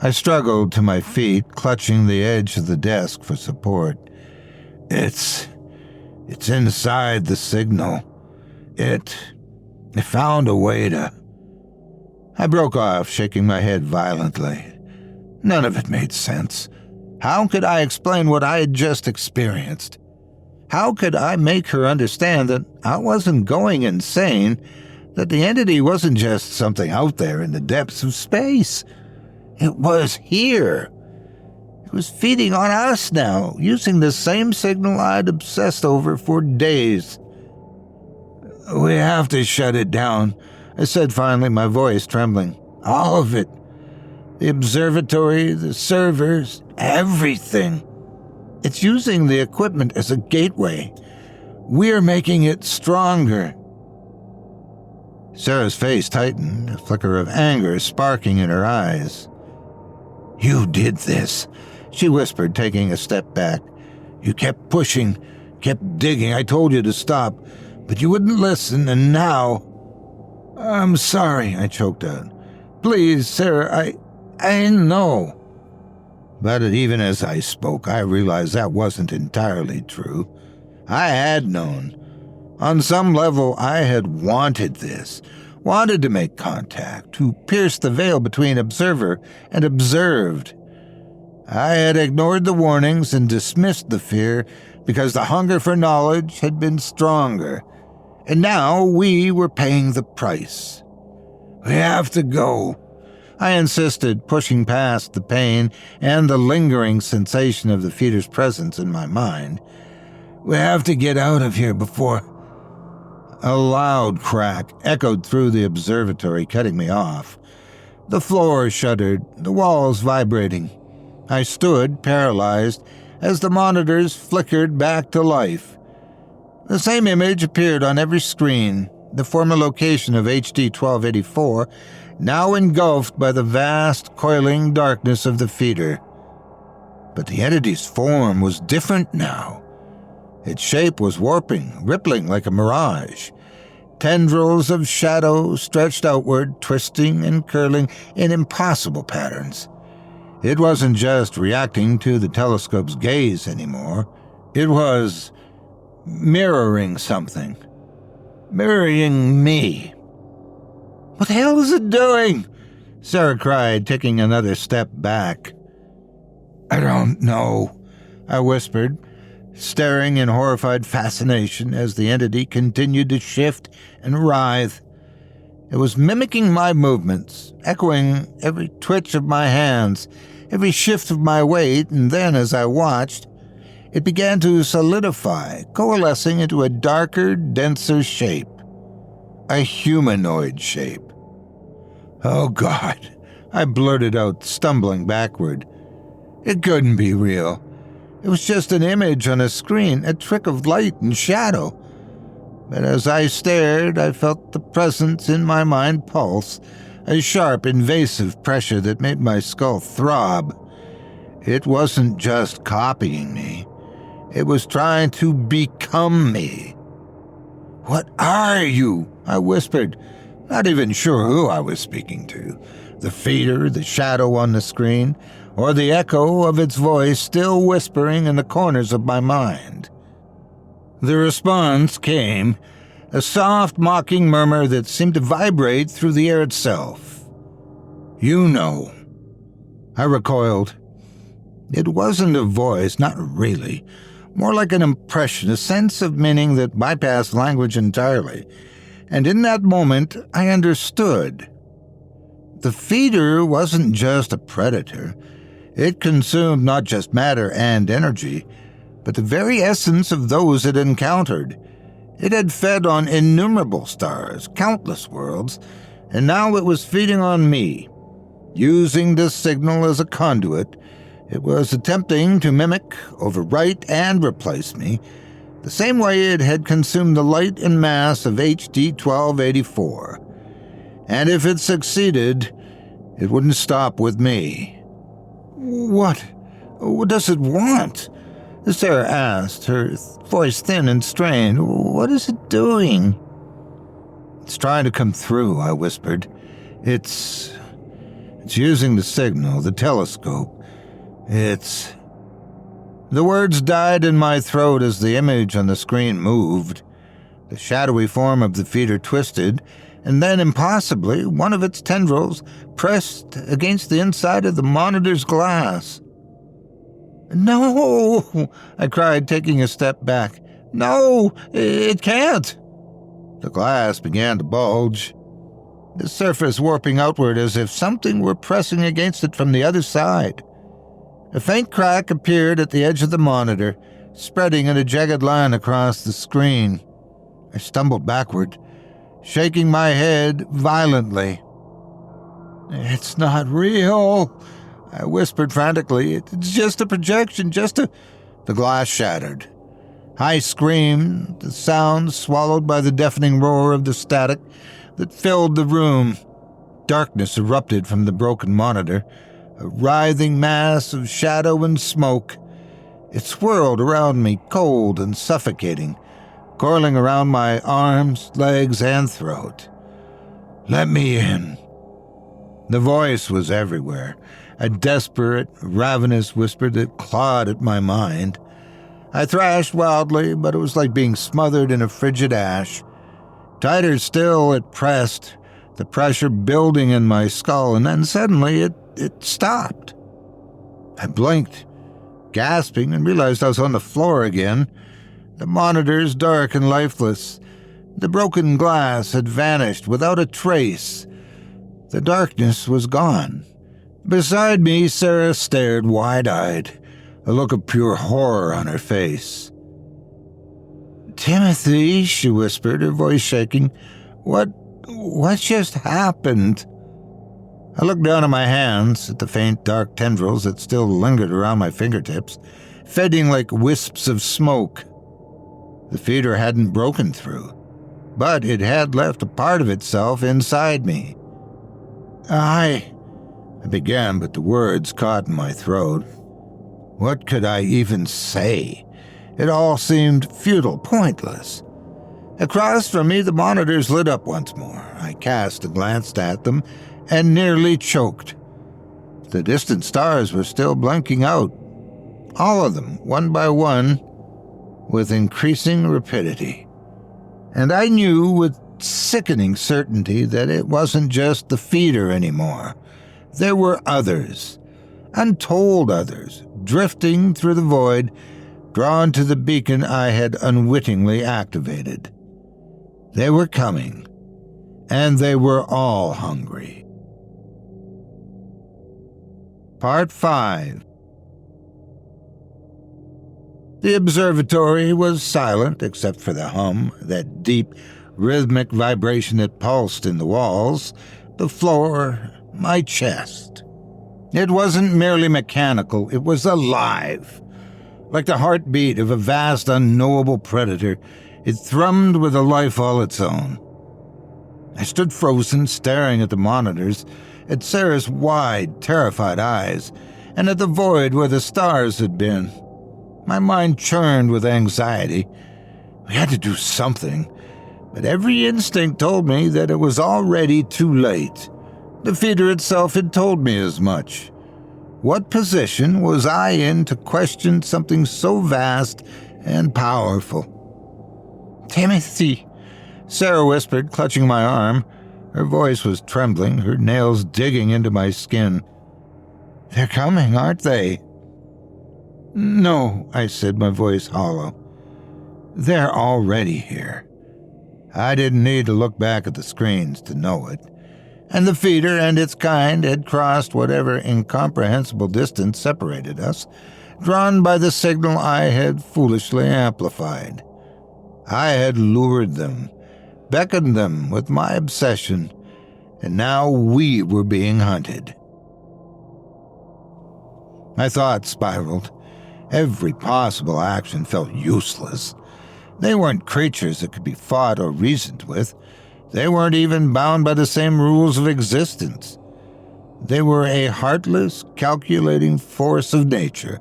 Speaker 4: I struggled to my feet, clutching the edge of the desk for support. It's inside the signal. It found a way to... I broke off, shaking my head violently. None of it made sense. How could I explain what I had just experienced? How could I make her understand that I wasn't going insane, that the entity wasn't just something out there in the depths of space? It was here. It was feeding on us now, using the same signal I'd obsessed over for days. "We have to shut it down," I said finally, my voice trembling. "All of it. The observatory, the servers, everything. It's using the equipment as a gateway. We're making it stronger." Sarah's face tightened, a flicker of anger sparking in her eyes. "You did this," she whispered, taking a step back. "You kept pushing, kept digging. I told you to stop, but you wouldn't listen, and now..." "I'm sorry," I choked out. "Please, Sarah, I know. But even as I spoke, I realized that wasn't entirely true. I had known. On some level, I had wanted this, wanted to make contact, to pierce the veil between observer and observed. I had ignored the warnings and dismissed the fear because the hunger for knowledge had been stronger. And now we were paying the price. We have to go, I insisted, pushing past the pain and the lingering sensation of the feeder's presence in my mind. We have to get out of here before... A loud crack echoed through the observatory, cutting me off. The floor shuddered, the walls vibrating. I stood, paralyzed, as the monitors flickered back to life. The same image appeared on every screen, the former location of HD 1284, now engulfed by the vast, coiling darkness of the feeder. But the entity's form was different now. Its shape was warping, rippling like a mirage. Tendrils of shadow stretched outward, twisting and curling in impossible patterns. It wasn't just reacting to the telescope's gaze anymore. It was mirroring something. Mirroring me. What the hell is it doing? Sarah cried, taking another step back. I don't know, I whispered, staring in horrified fascination as the entity continued to shift and writhe. It was mimicking my movements, echoing every twitch of my hands, every shift of my weight, and then, as I watched, it began to solidify, coalescing into a darker, denser shape. A humanoid shape. Oh, God, I blurted out, stumbling backward. It couldn't be real. It was just an image on a screen, a trick of light and shadow. But as I stared, I felt the presence in my mind pulse, a sharp, invasive pressure that made my skull throb. It wasn't just copying me. It was trying to become me. What are you? I whispered, not even sure who I was speaking to. The feeder, the shadow on the screen, or the echo of its voice still whispering in the corners of my mind. The response came, a soft, mocking murmur that seemed to vibrate through the air itself. You know. I recoiled. It wasn't a voice, not really. More like an impression, a sense of meaning that bypassed language entirely. And in that moment, I understood. The feeder wasn't just a predator. It consumed not just matter and energy, but the very essence of those it encountered. It had fed on innumerable stars, countless worlds, and now it was feeding on me. Using this signal as a conduit, it was attempting to mimic, overwrite, and replace me, the same way it had consumed the light and mass of HD 1284. And if it succeeded, it wouldn't stop with me. What does it want? Sarah asked, her voice thin and strained. What is it doing? It's trying to come through, I whispered. It's using the signal, the telescope. The words died in my throat as the image on the screen moved. The shadowy form of the feeder twisted, and then, impossibly, one of its tendrils pressed against the inside of the monitor's glass. No! I cried, taking a step back. No! It can't! The glass began to bulge, the surface warping outward as if something were pressing against it from the other side. A faint crack appeared at the edge of the monitor, spreading in a jagged line across the screen. I stumbled backward, shaking my head violently. It's not real, I whispered frantically. It's just a projection, The glass shattered. I screamed, the sound swallowed by the deafening roar of the static that filled the room. Darkness erupted from the broken monitor, a writhing mass of shadow and smoke. It swirled around me, cold and suffocating, coiling around my arms, legs, and throat. Let me in. The voice was everywhere, a desperate, ravenous whisper that clawed at my mind. I thrashed wildly, but it was like being smothered in a frigid ash. Tighter still, it pressed, the pressure building in my skull, and then suddenly it stopped. I blinked, gasping, and realized I was on the floor again. The monitors dark and lifeless. The broken glass had vanished without a trace. The darkness was gone. Beside me, Sarah stared wide-eyed, a look of pure horror on her face. "Timothy," she whispered, her voice shaking, What just happened?" I looked down at my hands, at the faint dark tendrils that still lingered around my fingertips, fading like wisps of smoke. The feeder hadn't broken through, but it had left a part of itself inside me. I began, but the words caught in my throat. What could I even say? It all seemed futile, pointless. Across from me, the monitors lit up once more. I cast a glance at them and nearly choked. The distant stars were still blinking out, all of them, one by one, with increasing rapidity. And I knew with sickening certainty that it wasn't just the feeder anymore. There were others, untold others, drifting through the void, drawn to the beacon I had unwittingly activated. They were coming, and they were all hungry. Part 5. The observatory was silent except for the hum, that deep, rhythmic vibration that pulsed in the walls, the floor, my chest. It wasn't merely mechanical, it was alive. Like the heartbeat of a vast, unknowable predator, it thrummed with a life all its own. I stood frozen, staring at the monitors, at Sarah's wide, terrified eyes, and at the void where the stars had been. My mind churned with anxiety. We had to do something, but every instinct told me that it was already too late. The feeder itself had told me as much. What position was I in to question something so vast and powerful? "Timothy," Sarah whispered, clutching my arm. Her voice was trembling, her nails digging into my skin. "They're coming, aren't they?" "No," I said, my voice hollow. "They're already here." I didn't need to look back at the screens to know it. And the feeder and its kind had crossed whatever incomprehensible distance separated us, drawn by the signal I had foolishly amplified. I had lured them, beckoned them with my obsession, and now we were being hunted. My thoughts spiraled. Every possible action felt useless. They weren't creatures that could be fought or reasoned with. They weren't even bound by the same rules of existence. They were a heartless, calculating force of nature,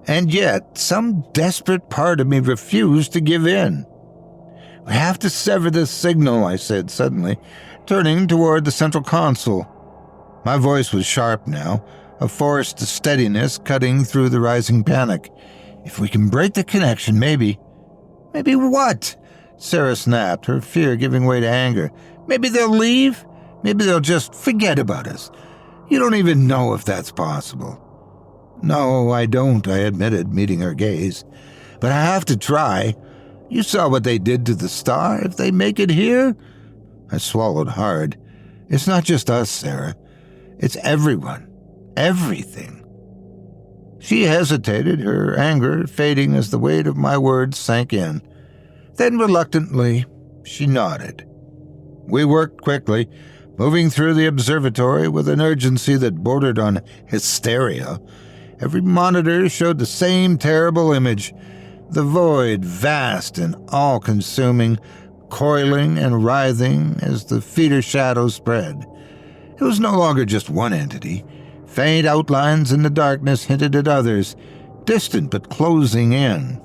Speaker 4: and yet some desperate part of me refused to give in. "We have to sever this signal," I said suddenly, turning toward the central console. My voice was sharp now, a forced steadiness cutting through the rising panic. "If we can break the connection, maybe..." "Maybe what?" Sarah snapped, her fear giving way to anger. "Maybe they'll leave? Maybe they'll just forget about us. You don't even know if that's possible." "No, I don't," I admitted, meeting her gaze. "But I have to try. You saw what they did to the star. If they make it here..." I swallowed hard. "It's not just us, Sarah. It's everyone. Everything." She hesitated, her anger fading as the weight of my words sank in. Then reluctantly, she nodded. We worked quickly, moving through the observatory with an urgency that bordered on hysteria. Every monitor showed the same terrible image, the void, vast and all-consuming, coiling and writhing as the feeder shadows spread. It was no longer just one entity. Faint outlines in the darkness hinted at others, distant but closing in.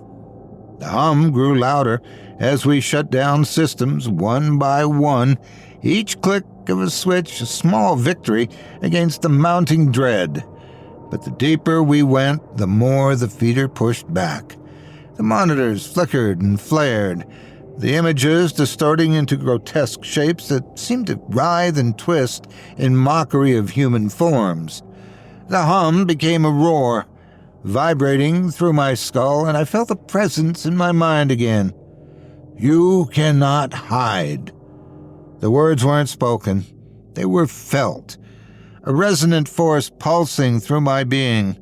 Speaker 4: The hum grew louder as we shut down systems one by one, Each click of a switch a small victory against the mounting dread. But the deeper we went, the more the feeder pushed back. The monitors flickered and flared, the images distorting into grotesque shapes that seemed to writhe and twist in mockery of human forms. The hum became a roar, vibrating through my skull, and I felt a presence in my mind again. You cannot hide. The words weren't spoken. They were felt, a resonant force pulsing through my being.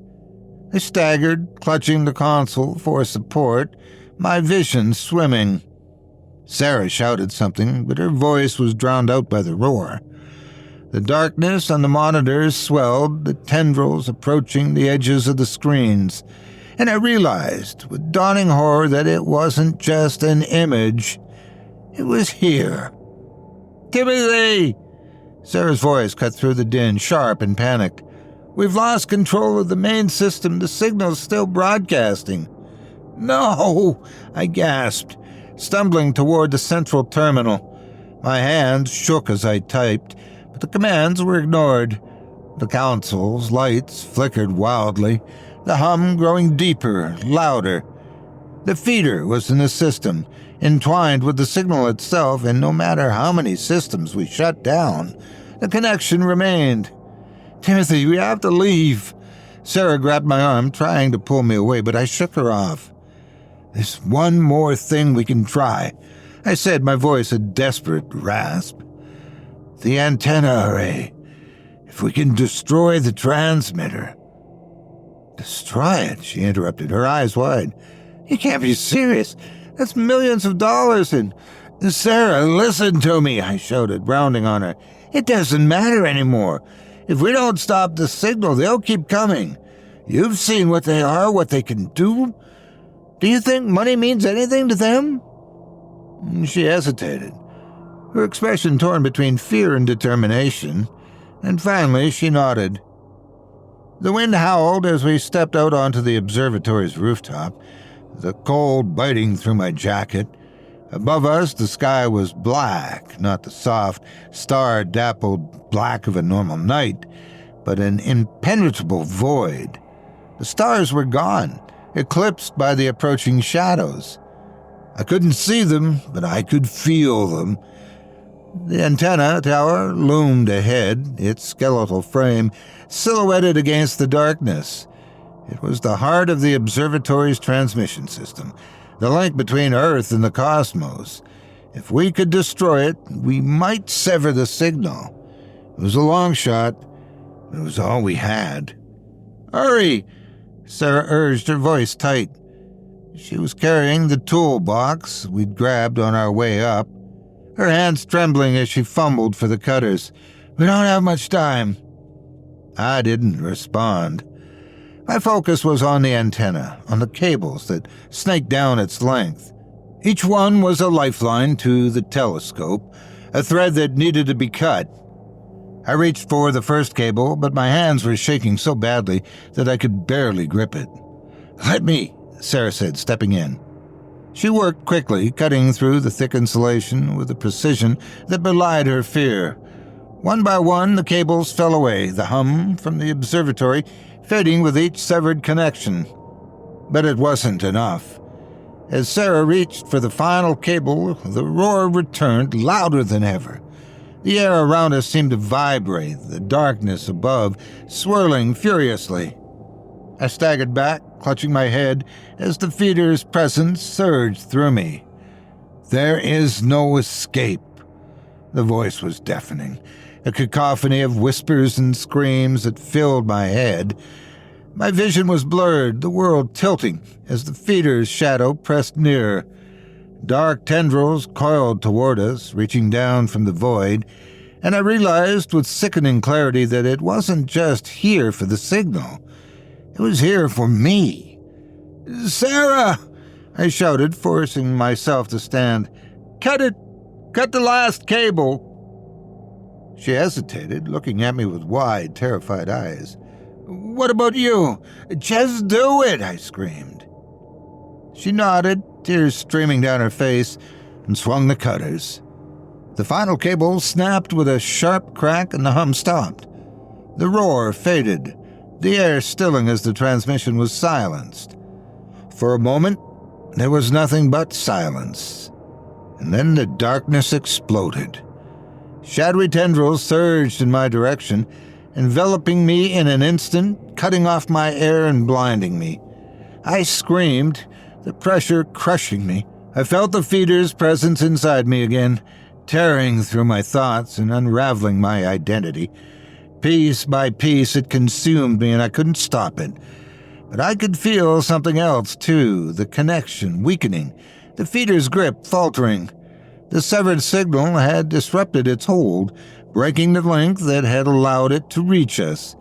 Speaker 4: I staggered, clutching the console for support, my vision swimming. Sarah shouted something, but her voice was drowned out by the roar. The darkness on the monitors swelled, the tendrils approaching the edges of the screens, and I realized with dawning horror that it wasn't just an image. It was here. "Timothy!" Sarah's voice cut through the din, sharp and panicked. "We've lost control of the main system. The signal's still broadcasting." "No!" I gasped, stumbling toward the central terminal. My hands shook as I typed, but the commands were ignored. The console's lights flickered wildly, the hum growing deeper, louder. The feeder was in the system, entwined with the signal itself, and no matter how many systems we shut down, the connection remained. "Timothy, we have to leave." Sarah grabbed my arm, trying to pull me away, but I shook her off. "There's one more thing we can try," I said, my voice a desperate rasp. "The antenna array. If we can destroy the transmitter." "Destroy it?" she interrupted, her eyes wide. "You can't be serious. That's millions of dollars and—" "Sarah, listen to me," I shouted, rounding on her. "It doesn't matter anymore. If we don't stop the signal, they'll keep coming. You've seen what they are, what they can do. Do you think money means anything to them?" She hesitated, her expression torn between fear and determination, and finally she nodded. The wind howled as we stepped out onto the observatory's rooftop, the cold biting through my jacket. Above us, the sky was black, not the soft, star-dappled black of a normal night, but an impenetrable void. The stars were gone, eclipsed by the approaching shadows. I couldn't see them, but I could feel them. The antenna tower loomed ahead, its skeletal frame silhouetted against the darkness. It was the heart of the observatory's transmission system, the link between Earth and the cosmos. If we could destroy it, we might sever the signal. It was a long shot. It was all we had. "Hurry!" Sarah urged, her voice tight. She was carrying the toolbox we'd grabbed on our way up, her hands trembling as she fumbled for the cutters. "We don't have much time." I didn't respond. My focus was on the antenna, on the cables that snaked down its length. Each one was a lifeline to the telescope, a thread that needed to be cut. I reached for the first cable, but my hands were shaking so badly that I could barely grip it. "Let me," Sarah said, stepping in. She worked quickly, cutting through the thick insulation with a precision that belied her fear. One by one, the cables fell away, the hum from the observatory fading with each severed connection. But it wasn't enough. As Sarah reached for the final cable, the roar returned, louder than ever. The air around us seemed to vibrate, the darkness above swirling furiously. I staggered back, clutching my head, as the feeder's presence surged through me. "There is no escape." The voice was deafening, a cacophony of whispers and screams that filled my head. My vision was blurred, the world tilting as the feeder's shadow pressed nearer. Dark tendrils coiled toward us, reaching down from the void, and I realized with sickening clarity that it wasn't just here for the signal. It was here for me. "Sarah!" I shouted, forcing myself to stand. "Cut it! Cut the last cable!" She hesitated, looking at me with wide, terrified eyes. "What about you? Just do it!" I screamed. She nodded, tears streaming down her face, and swung the cutters. The final cable snapped with a sharp crack and the hum stopped. The roar faded, the air stilling as the transmission was silenced. For a moment, there was nothing but silence. And then the darkness exploded. Shadowy tendrils surged in my direction, enveloping me in an instant, cutting off my air and blinding me. I screamed, the pressure crushing me. I felt the feeder's presence inside me again, tearing through my thoughts and unraveling my identity. Piece by piece, it consumed me and I couldn't stop it. But I could feel something else, too, the connection weakening, the feeder's grip faltering. The severed signal had disrupted its hold, breaking the link that had allowed it to reach us.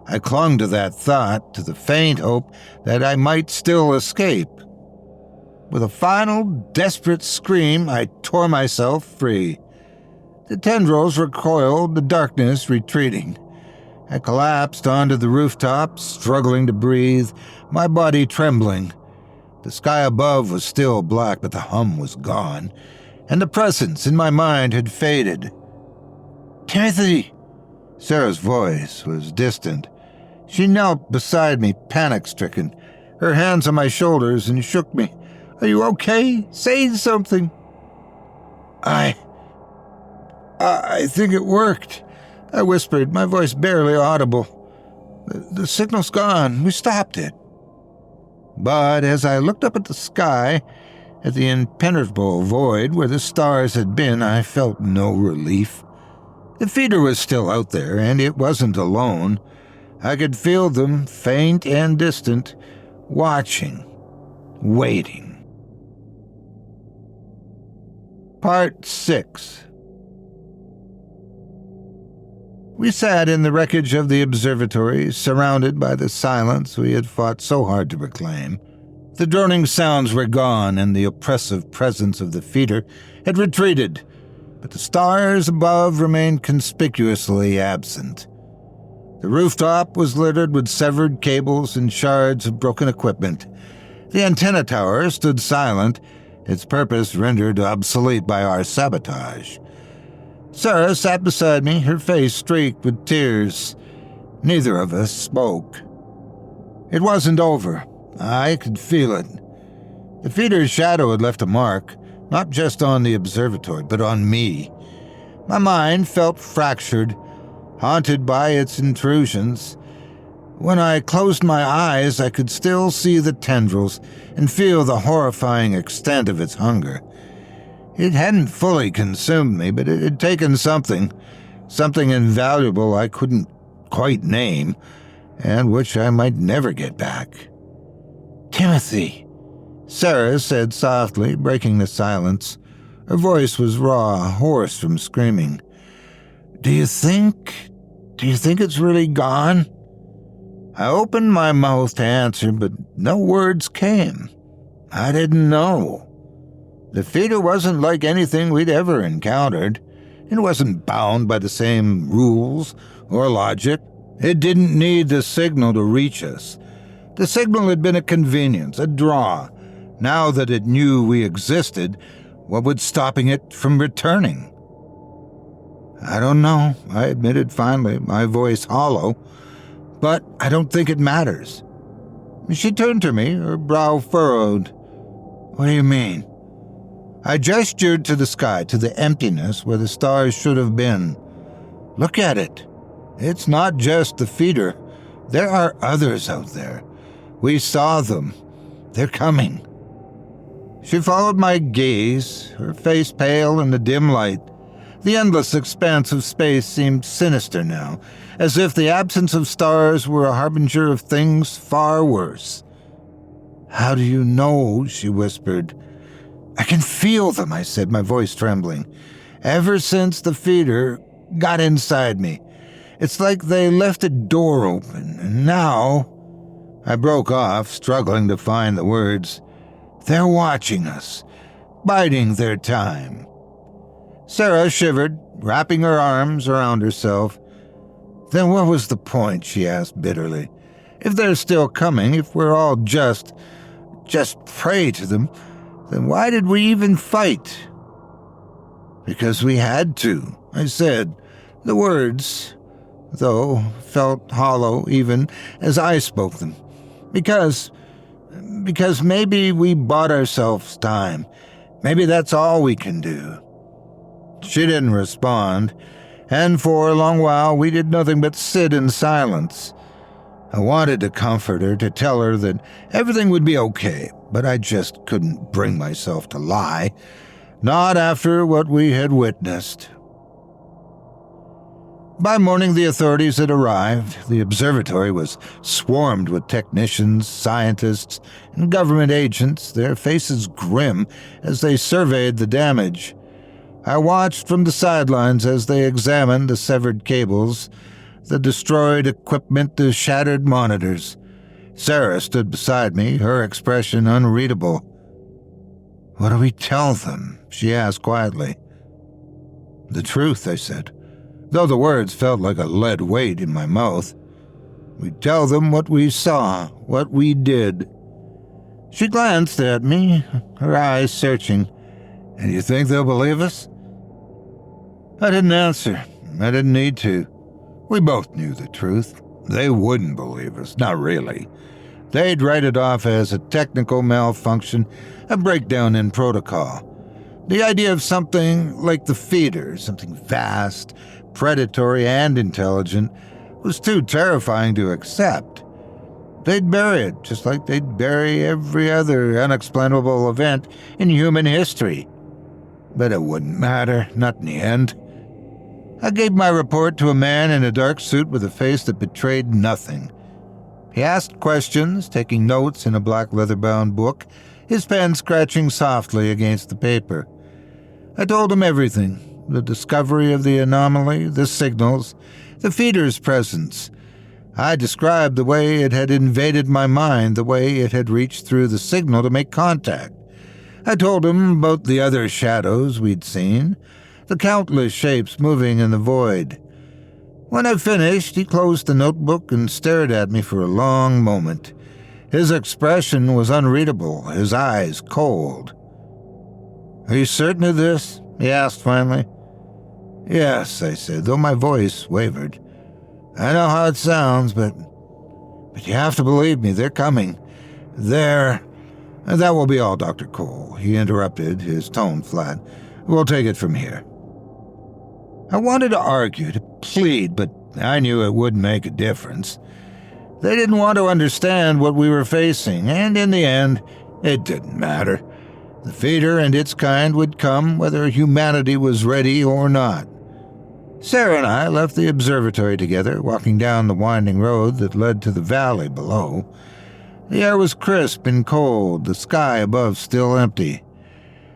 Speaker 4: I clung to that thought, to the faint hope that I might still escape. With a final, desperate scream, I tore myself free. The tendrils recoiled, the darkness retreating. I collapsed onto the rooftop, struggling to breathe, my body trembling. The sky above was still black, but the hum was gone, and the presence in my mind had faded. "Timothy!" Sarah's voice was distant. She knelt beside me, panic-stricken, her hands on my shoulders, and shook me. "Are you okay? Say something." I think it worked," I whispered, my voice barely audible. The signal's gone. We stopped it." But as I looked up at the sky, at the impenetrable void where the stars had been, I felt no relief. The feeder was still out there, and it wasn't alone. I could feel them, faint and distant, watching, waiting. Part 6. We sat in the wreckage of the observatory, surrounded by the silence we had fought so hard to reclaim. The droning sounds were gone, and the oppressive presence of the feeder had retreated, but the stars above remained conspicuously absent. The rooftop was littered with severed cables and shards of broken equipment. The antenna tower stood silent, its purpose rendered obsolete by our sabotage. Sarah sat beside me, her face streaked with tears. Neither of us spoke. It wasn't over. I could feel it. The feeder's shadow had left a mark, not just on the observatory, but on me. My mind felt fractured, haunted by its intrusions. When I closed my eyes, I could still see the tendrils and feel the horrifying extent of its hunger. It hadn't fully consumed me, but it had taken something invaluable I couldn't quite name, and which I might never get back. "Timothy," Sarah said softly, breaking the silence. Her voice was raw, hoarse from screaming. Do you think it's really gone?" I opened my mouth to answer, but no words came. I didn't know. The feeder wasn't like anything we'd ever encountered. It wasn't bound by the same rules or logic. It didn't need the signal to reach us. The signal had been a convenience, a draw. Now that it knew we existed, what was stopping it from returning? "I don't know," I admitted finally, my voice hollow. "But I don't think it matters." She turned to me, her brow furrowed. "What do you mean?" I gestured to the sky, to the emptiness where the stars should have been. "Look at it. It's not just the feeder. There are others out there. We saw them. They're coming." She followed my gaze, her face pale in the dim light. The endless expanse of space seemed sinister now, as if the absence of stars were a harbinger of things far worse. "How do you know?" she whispered. "I can feel them," I said, my voice trembling. "Ever since the feeder got inside me. It's like they left a door open, and now—" I broke off, struggling to find the words. "They're watching us, biding their time." Sarah shivered, wrapping her arms around herself. "Then what was the point?" she asked bitterly. "If they're still coming, if we're all just prey to them, then why did we even fight?" Because we had to, I said. The words, though, felt hollow even as I spoke them. Because maybe we bought ourselves time. Maybe that's all we can do. She didn't respond, and for a long while we did nothing but sit in silence. I wanted to comfort her, to tell her that everything would be okay, but I just couldn't bring myself to lie, not after what we had witnessed. By morning, the authorities had arrived. The observatory was swarmed with technicians, scientists, and government agents, their faces grim as they surveyed the damage. I watched from the sidelines as they examined the severed cables, the destroyed equipment, the shattered monitors. Sarah stood beside me, her expression unreadable. "What do we tell them?" she asked quietly. "The truth," I said, though the words felt like a lead weight in my mouth. "We tell them what we saw, what we did." She glanced at me, her eyes searching. "And you think they'll believe us?" I didn't answer. I didn't need to. We both knew the truth. They wouldn't believe us, not really. They'd write it off as a technical malfunction, a breakdown in protocol. The idea of something like the feeder, something vast, predatory, and intelligent, was too terrifying to accept. They'd bury it, just like they'd bury every other unexplainable event in human history. But it wouldn't matter, not in the end. I gave my report to a man in a dark suit with a face that betrayed nothing. He asked questions, taking notes in a black leather-bound book, his pen scratching softly against the paper. I told him everything, the discovery of the anomaly, the signals, the feeder's presence. I described the way it had invaded my mind, the way it had reached through the signal to make contact. I told him about the other shadows we'd seen, the countless shapes moving in the void. When I finished, he closed the notebook and stared at me for a long moment. His expression was unreadable, his eyes cold. "Are you certain of this?" he asked finally. "Yes," I said, though my voice wavered. "I know how it sounds, but you have to believe me, they're coming. That will be all, Dr. Cole," he interrupted, his tone flat. "We'll take it from here." I wanted to argue, to plead, but I knew it wouldn't make a difference. They didn't want to understand what we were facing, and in the end, it didn't matter. The feeder and its kind would come whether humanity was ready or not. Sarah and I left the observatory together, walking down the winding road that led to the valley below. The air was crisp and cold, the sky above still empty.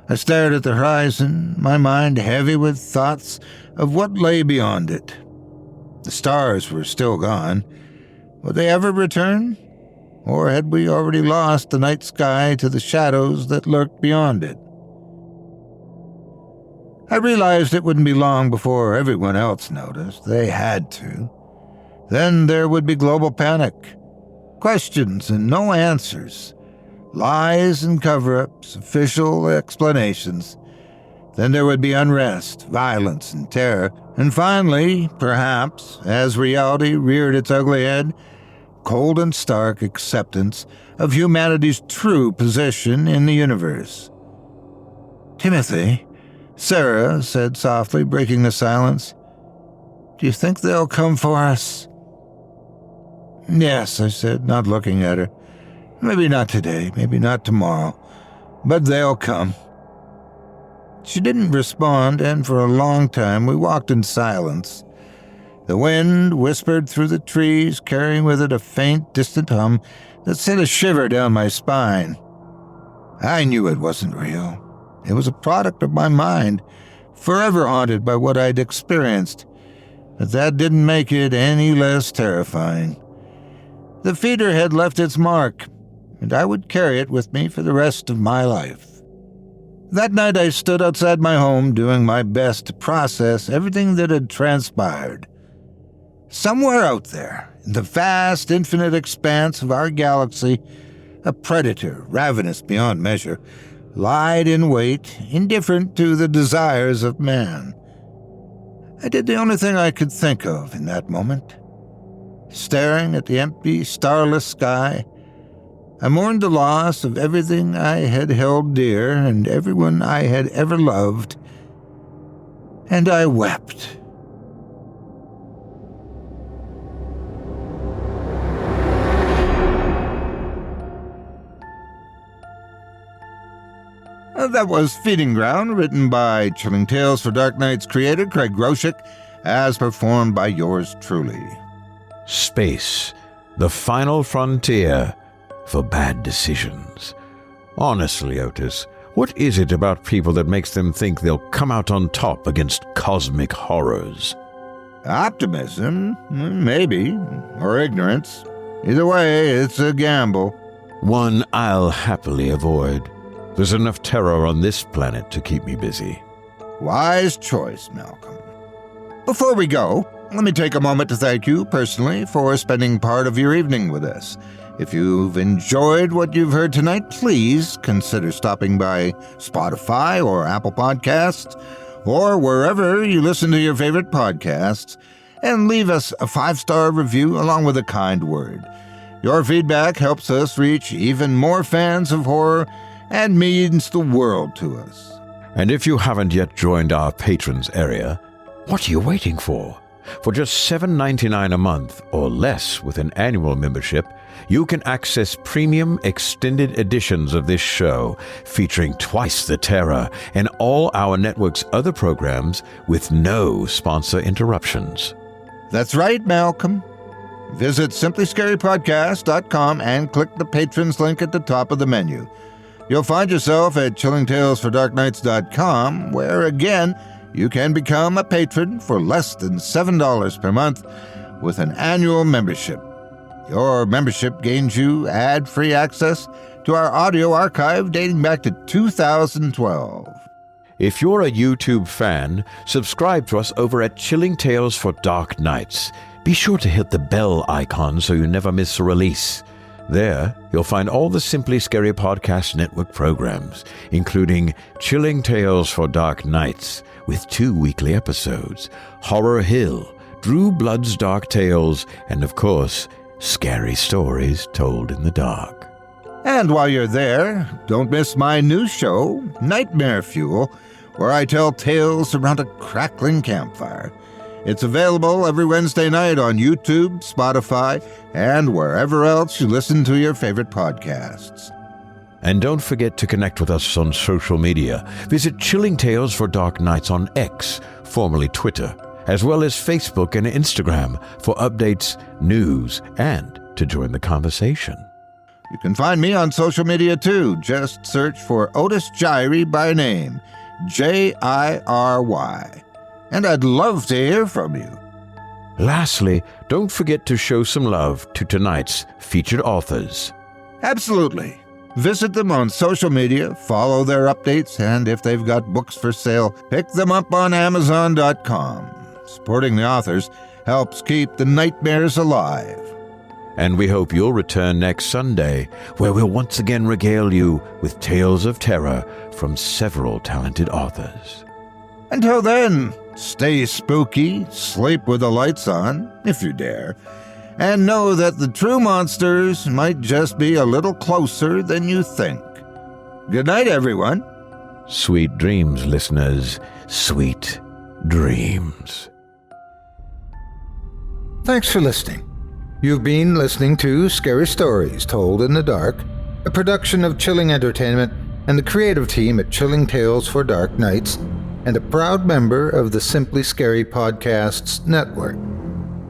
Speaker 4: I stared at the horizon, my mind heavy with thoughts of what lay beyond it. The stars were still gone. Would they ever return? Or had we already lost the night sky to the shadows that lurked beyond it? I realized it wouldn't be long before everyone else noticed. They had to. Then there would be global panic. Questions and no answers. Lies and cover-ups, official explanations. Then there would be unrest, violence, and terror. And finally, perhaps, as reality reared its ugly head, cold and stark acceptance of humanity's true position in the universe. "Timothy," Sarah said softly, breaking the silence, "do you think they'll come for us?" "Yes," I said, not looking at her. "Maybe not today, maybe not tomorrow, but they'll come." She didn't respond, and for a long time we walked in silence. The wind whispered through the trees, carrying with it a faint, distant hum that sent a shiver down my spine. I knew it wasn't real. It was a product of my mind, forever haunted by what I'd experienced, but that didn't make it any less terrifying. The feeder had left its mark, and I would carry it with me for the rest of my life. That night I stood outside my home, doing my best to process everything that had transpired. Somewhere out there, in the vast, infinite expanse of our galaxy, a predator, ravenous beyond measure, lied in wait, indifferent to the desires of man. I did the only thing I could think of in that moment. Staring at the empty, starless sky, I mourned the loss of everything I had held dear and everyone I had ever loved, and I wept. That was Feeding Ground, written by Chilling Tales for Dark Nights creator Craig Groshek, as performed by yours truly.
Speaker 5: Space, the final frontier for bad decisions. Honestly, Otis, what is it about people that makes them think they'll come out on top against cosmic horrors?
Speaker 4: Optimism? Maybe. Or ignorance. Either way, it's a gamble.
Speaker 5: One I'll happily avoid. There's enough terror on this planet to keep me busy.
Speaker 4: Wise choice, Malcolm. Before we go, let me take a moment to thank you personally for spending part of your evening with us. If you've enjoyed what you've heard tonight, please consider stopping by Spotify or Apple Podcasts, or wherever you listen to your favorite podcasts, and leave us a 5-star review along with a kind word. Your feedback helps us reach even more fans of horror and means the world to us.
Speaker 5: And if you haven't yet joined our patrons area, what are you waiting for? For just $7.99 a month or less with an annual membership, you can access premium extended editions of this show featuring twice the terror and all our network's other programs with no sponsor interruptions.
Speaker 4: That's right, Malcolm. Visit simplyscarypodcast.com and click the patrons link at the top of the menu. You'll find yourself at chillingtalesfordarknights.com, where again, you can become a patron for less than $7 per month with an annual membership. Your membership gains you ad-free access to our audio archive dating back to 2012.
Speaker 5: If you're a YouTube fan, subscribe to us over at Chilling Tales for Dark Nights. Be sure to hit the bell icon so you never miss a release. There, you'll find all the Simply Scary Podcast Network programs, including Chilling Tales for Dark Nights, with 2 weekly episodes, Horror Hill, Drew Blood's Dark Tales, and of course, Scary Stories Told in the Dark.
Speaker 4: And while you're there, don't miss my new show, Nightmare Fuel, where I tell tales around a crackling campfire. It's available every Wednesday night on YouTube, Spotify, and wherever else you listen to your favorite podcasts.
Speaker 5: And don't forget to connect with us on social media. Visit Chilling Tales for Dark Nights on X, formerly Twitter, as well as Facebook and Instagram for updates, news, and to join the conversation.
Speaker 4: You can find me on social media too. Just search for Otis Jiry by name, Jiry. And I'd love to hear from you.
Speaker 5: Lastly, don't forget to show some love to tonight's featured authors.
Speaker 4: Absolutely. Visit them on social media, follow their updates, and if they've got books for sale, pick them up on Amazon.com. Supporting the authors helps keep the nightmares alive.
Speaker 5: And we hope you'll return next Sunday, where we'll once again regale you with tales of terror from several talented authors.
Speaker 4: Until then, stay spooky, sleep with the lights on, if you dare, and know that the true monsters might just be a little closer than you think. Good night, everyone.
Speaker 5: Sweet dreams, listeners. Sweet dreams.
Speaker 3: Thanks for listening. You've been listening to Scary Stories Told in the Dark, a production of Chilling Entertainment and the creative team at Chilling Tales for Dark Nights, and a proud member of the Simply Scary Podcasts Network.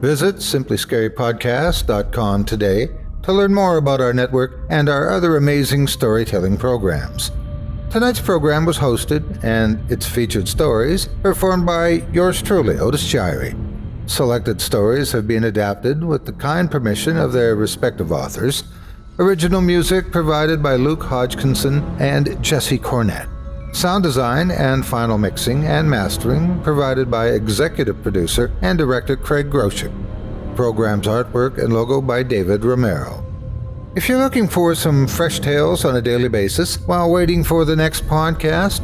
Speaker 3: Visit simplyscarypodcast.com today to learn more about our network and our other amazing storytelling programs. Tonight's program was hosted, and its featured stories performed by yours truly, Otis Jiry. Selected stories have been adapted with the kind permission of their respective authors. Original music provided by Luke Hodgkinson and Jesse Cornett. Sound design and final mixing and mastering provided by executive producer and director Craig Groshek. Program's artwork and logo by David Romero. If you're looking for some fresh tales on a daily basis while waiting for the next podcast,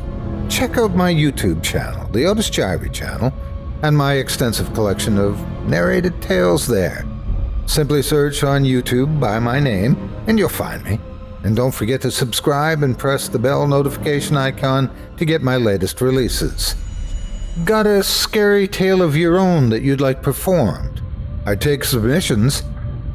Speaker 3: check out my YouTube channel, the Otis Jiry channel, and my extensive collection of narrated tales there. Simply search on YouTube by my name, and you'll find me. And don't forget to subscribe and press the bell notification icon to get my latest releases. Got a scary tale of your own that you'd like performed? I take submissions.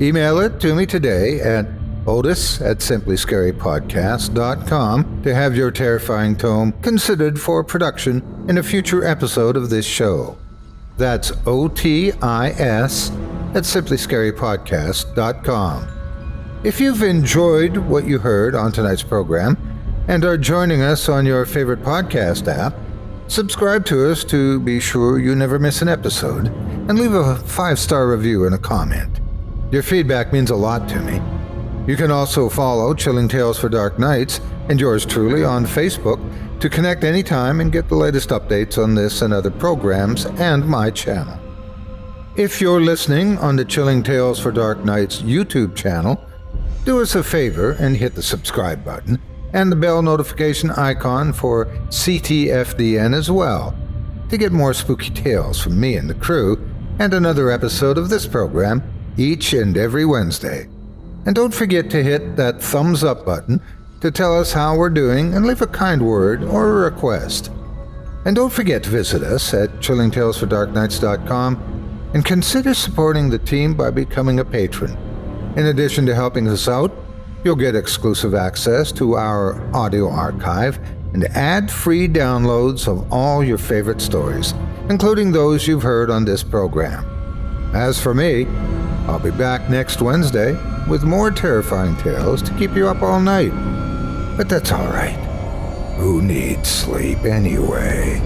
Speaker 3: Email it to me today at otis@simplyscarypodcast.com to have your terrifying tome considered for production in a future episode of this show. That's otis@simplyscarypodcast.com. If you've enjoyed what you heard on tonight's program and are joining us on your favorite podcast app, subscribe to us to be sure you never miss an episode, and leave a 5-star review and a comment. Your feedback means a lot to me. You can also follow Chilling Tales for Dark Nights and yours truly on Facebook to connect anytime and get the latest updates on this and other programs and my channel. If you're listening on the Chilling Tales for Dark Nights YouTube channel, do us a favor and hit the subscribe button and the bell notification icon for ctfdn as well to get more spooky tales from me and the crew and another episode of this program each and every Wednesday. And don't forget to hit that thumbs up button to tell us how we're doing and leave a kind word or a request. And don't forget to visit us at chillingtalesfordarknights.com and consider supporting the team by becoming a patron. In addition to helping us out, you'll get exclusive access to our audio archive and ad-free downloads of all your favorite stories, including those you've heard on this program. As for me, I'll be back next Wednesday with more terrifying tales to keep you up all night. But that's all right. Who needs sleep anyway?